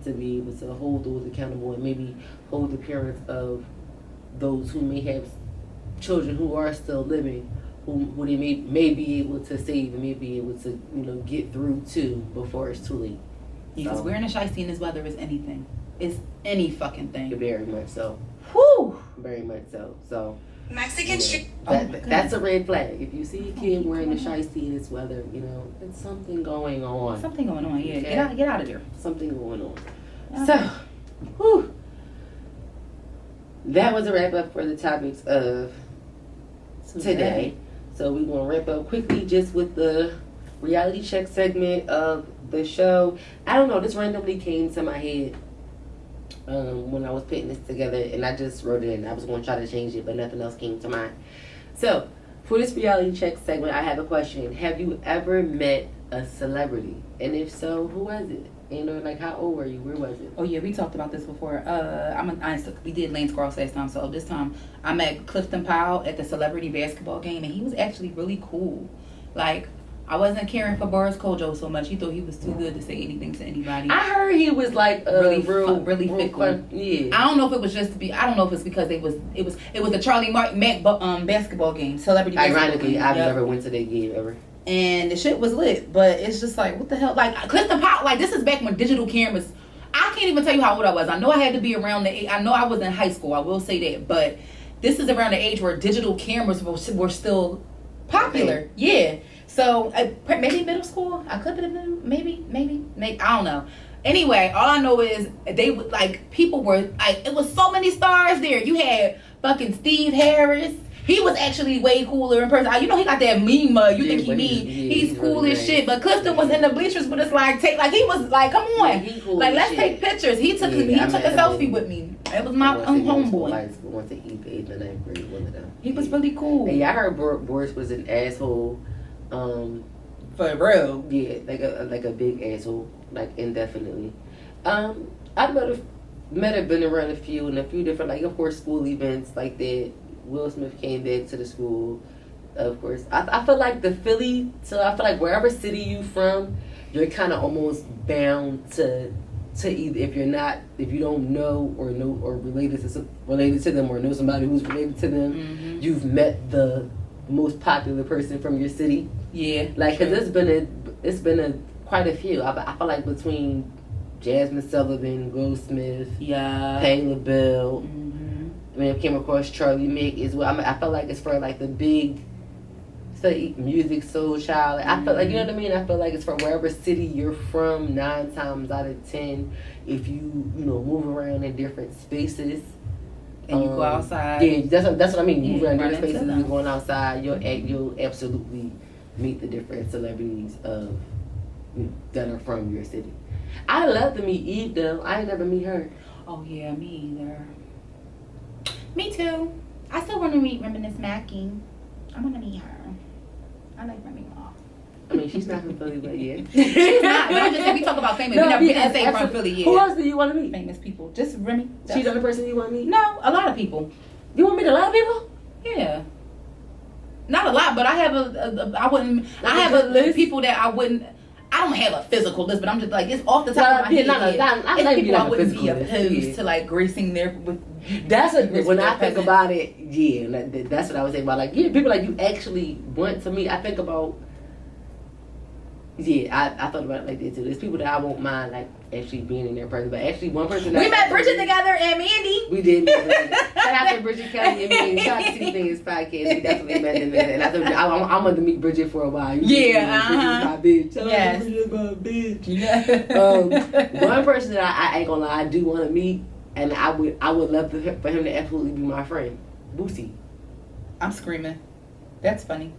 To be able to hold those accountable and maybe hold the parents of those who may have children who are still living, who they may be able to save and may be able to, you know, get through to before it's too late. Because wearing a shiesty in this weather is anything. It's any fucking thing. Very much so. Whew. Very much so. So Mexican street. that's a red flag. If you see a kid wearing a shiesty in this weather, you know, it's something going on. Something going on. Yeah. Okay. Get out of there. Something going on. Okay. So, whew. That was a wrap up for the topics of today. So we're gonna wrap up quickly just with the reality check segment of the show. I don't know, this randomly came to my head when I was putting this together, and I just wrote it in. I was going to try to change it, but nothing else came to mind. So, for this reality check segment, I have a question. Have you ever met a celebrity? And if so, who was it? You know, like, how old were you? Where was it? Oh yeah, we talked about this before. We did Lance Cross last time, so this time I met Clifton Powell at the celebrity basketball game, and he was actually really cool. Like, I wasn't caring for Boris Kojo so much. He thought he was too good to say anything to anybody. I heard he was like really really fickle. Yeah. I don't know if it was just to be. I don't know if it's because it was the Charlie Mack basketball game, celebrity. Ironically, basketball game. I've never went to that game ever. And the shit was lit, but it's just like, what the hell? Like, Clifton Powell, like, this is back when digital cameras. I can't even tell you how old I was. I know I had to be around I know I was in high school. I will say that, but this is around the age where digital cameras were still popular. Yeah. So maybe middle school. I could have been maybe. I don't know. Anyway, all I know is they would like people were like it was so many stars there. You had fucking Steve Harris. He was actually way cooler in person. You know he got that meme mug. You think he mean he's cool really as shit. But Clifton was in the bleachers, but it's like he was like, come on, cool like let's take pictures. He took a selfie with me. It was my homeboy. Once he paid the 9th grade, one of them. He was really cool. And yeah, I heard Boris was an asshole. For real. Yeah, like a big asshole, like indefinitely. I been around a few different, like of course school events like that. Will Smith came back to the school, of course. I feel like I feel like wherever city you from, you're kind of almost bound to either if you don't know or related to them or know somebody who's related to them, mm-hmm. You've met the most popular person from your city. Yeah, like because it's been quite a few. I feel like between Jasmine Sullivan, Will Smith, Pang LaBelle. Mm-hmm. I mean, I came across Charlie Mick as well. I felt like it's for like the big, music soul child. I feel like, you know what I mean. I feel like it's for wherever city you're from. 9 times out of 10, if you move around in different spaces. And you go outside. Yeah, that's what I mean. You move around different spaces. You're going outside. You'll absolutely meet the different celebrities that are from your city. I'd love to meet Eve though. I ain't never meet her. Oh yeah, me either. Me too. I still want to meet Reminisce Mackey. I want to meet her. I like Remy Ma. I mean, she's not from Philly, but yeah. She's not. But I'm just saying, we talk about famous. We didn't say from Philly yet. Who else do you want to meet? Famous people. Just Remy. She's the only person you want to meet? No, a lot of people. You want to meet a lot of people? Yeah. Not a lot, but I have I have a list of people that I wouldn't. I don't have a physical list, but I'm just like, it's off the top of my head. It's people I wouldn't be opposed to like gracing their with. That's when I think about it. Yeah, that's what I was saying about like people like you actually want to meet. I think about. Yeah, I thought about it like that too. There's people that I won't mind like actually being in their presence, but actually one person. We met Bridget together and Mandy. We did meet Bridget. Shout out to Bridget Kelly and Mandy. Shout out to See Things podcast. We definitely met them there. And I thought I wanted to meet Bridget for a while. Bridget's my bitch. Yes. Bridget's my bitch. Yeah. One person that I ain't gonna lie, I do want to meet, and I would love for him to absolutely be my friend, Boosie. I'm screaming. That's funny.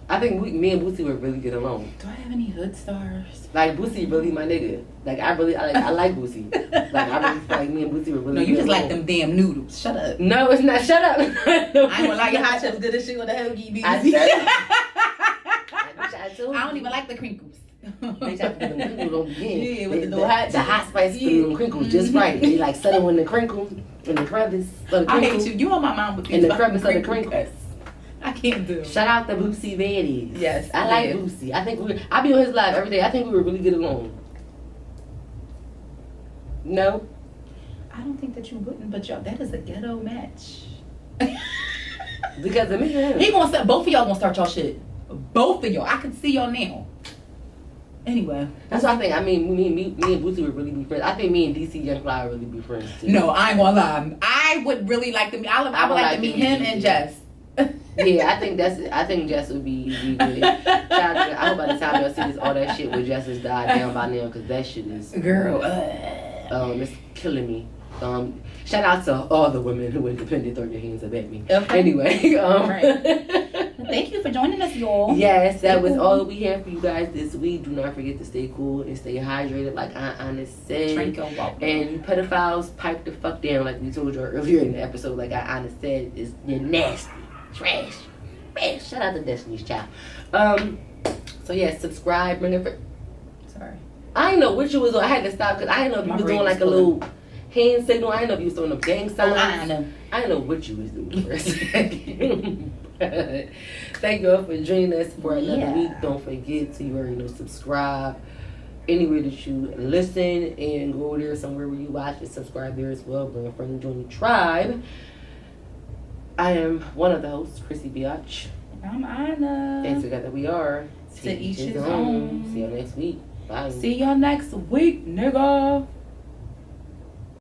I think me and Boosie would really get along. Do I have any hood stars? Like Boosie really my nigga. Like I like Boosie. Like I really feel like me and Boosie would really. No, you just like them damn noodles. Shut up. No, it's not. Shut up. I ain't gonna lie, your hot chips good as shit with the hoagie. I don't even like the crinkles. They try to put them crinkles on the end. Yeah, with the hot spice put them crinkles just right. They like settle in the crinkle in the crevice of the crinkle. I hate you. You on my mom with these in the crevice of the crinkles. I can't do. Shout out to Boosie Vanity. Yes, I like Boosie. I think I be on his live every day. I think we would really get along. No, I don't think that you wouldn't. But y'all, that is a ghetto match. Because of me and him. He gonna start. Both of y'all gonna start y'all shit. Both of y'all. I can see y'all now. Anyway, that's what I think. I mean, me and Boosie would really be friends. I think me and DC Young Fly would really be friends too. No, I ain't gonna lie. I would really like to meet. I would like to meet him and Jess. Yeah, I think Jess would be good. I hope by the time y'all see this, all that shit with Jess has died down by now, because that shit is girl. It's killing me. Shout out to all the women who independent, throw your hands up at me. Okay. Anyway, right. Thank you for joining us, y'all. Yes, that was all we have for you guys this week. Do not forget to stay cool and stay hydrated, like Aunt Anna said. Drink your water. And you pedophiles, pipe the fuck down, like we told you earlier in the episode. Like Aunt Anna said, you're nasty, trash. Man, shout out to Destiny's Child. So yeah, subscribe. Sorry. I didn't know which you was on. I had to stop because I didn't know if you was doing like a little hand signal. I didn't know if you was doing a gang sign. I know. I didn't know what you was doing for a second. Thank you all for joining us for another week. Don't forget to, you already know, subscribe anywhere that you listen, and go there somewhere where you watch and subscribe there as well. Bring a friend and join the tribe. I am one of the hosts, Chrissy Biatch. I'm Anna. And together we are To each his own. See you next week. Bye. See y'all next week, nigga.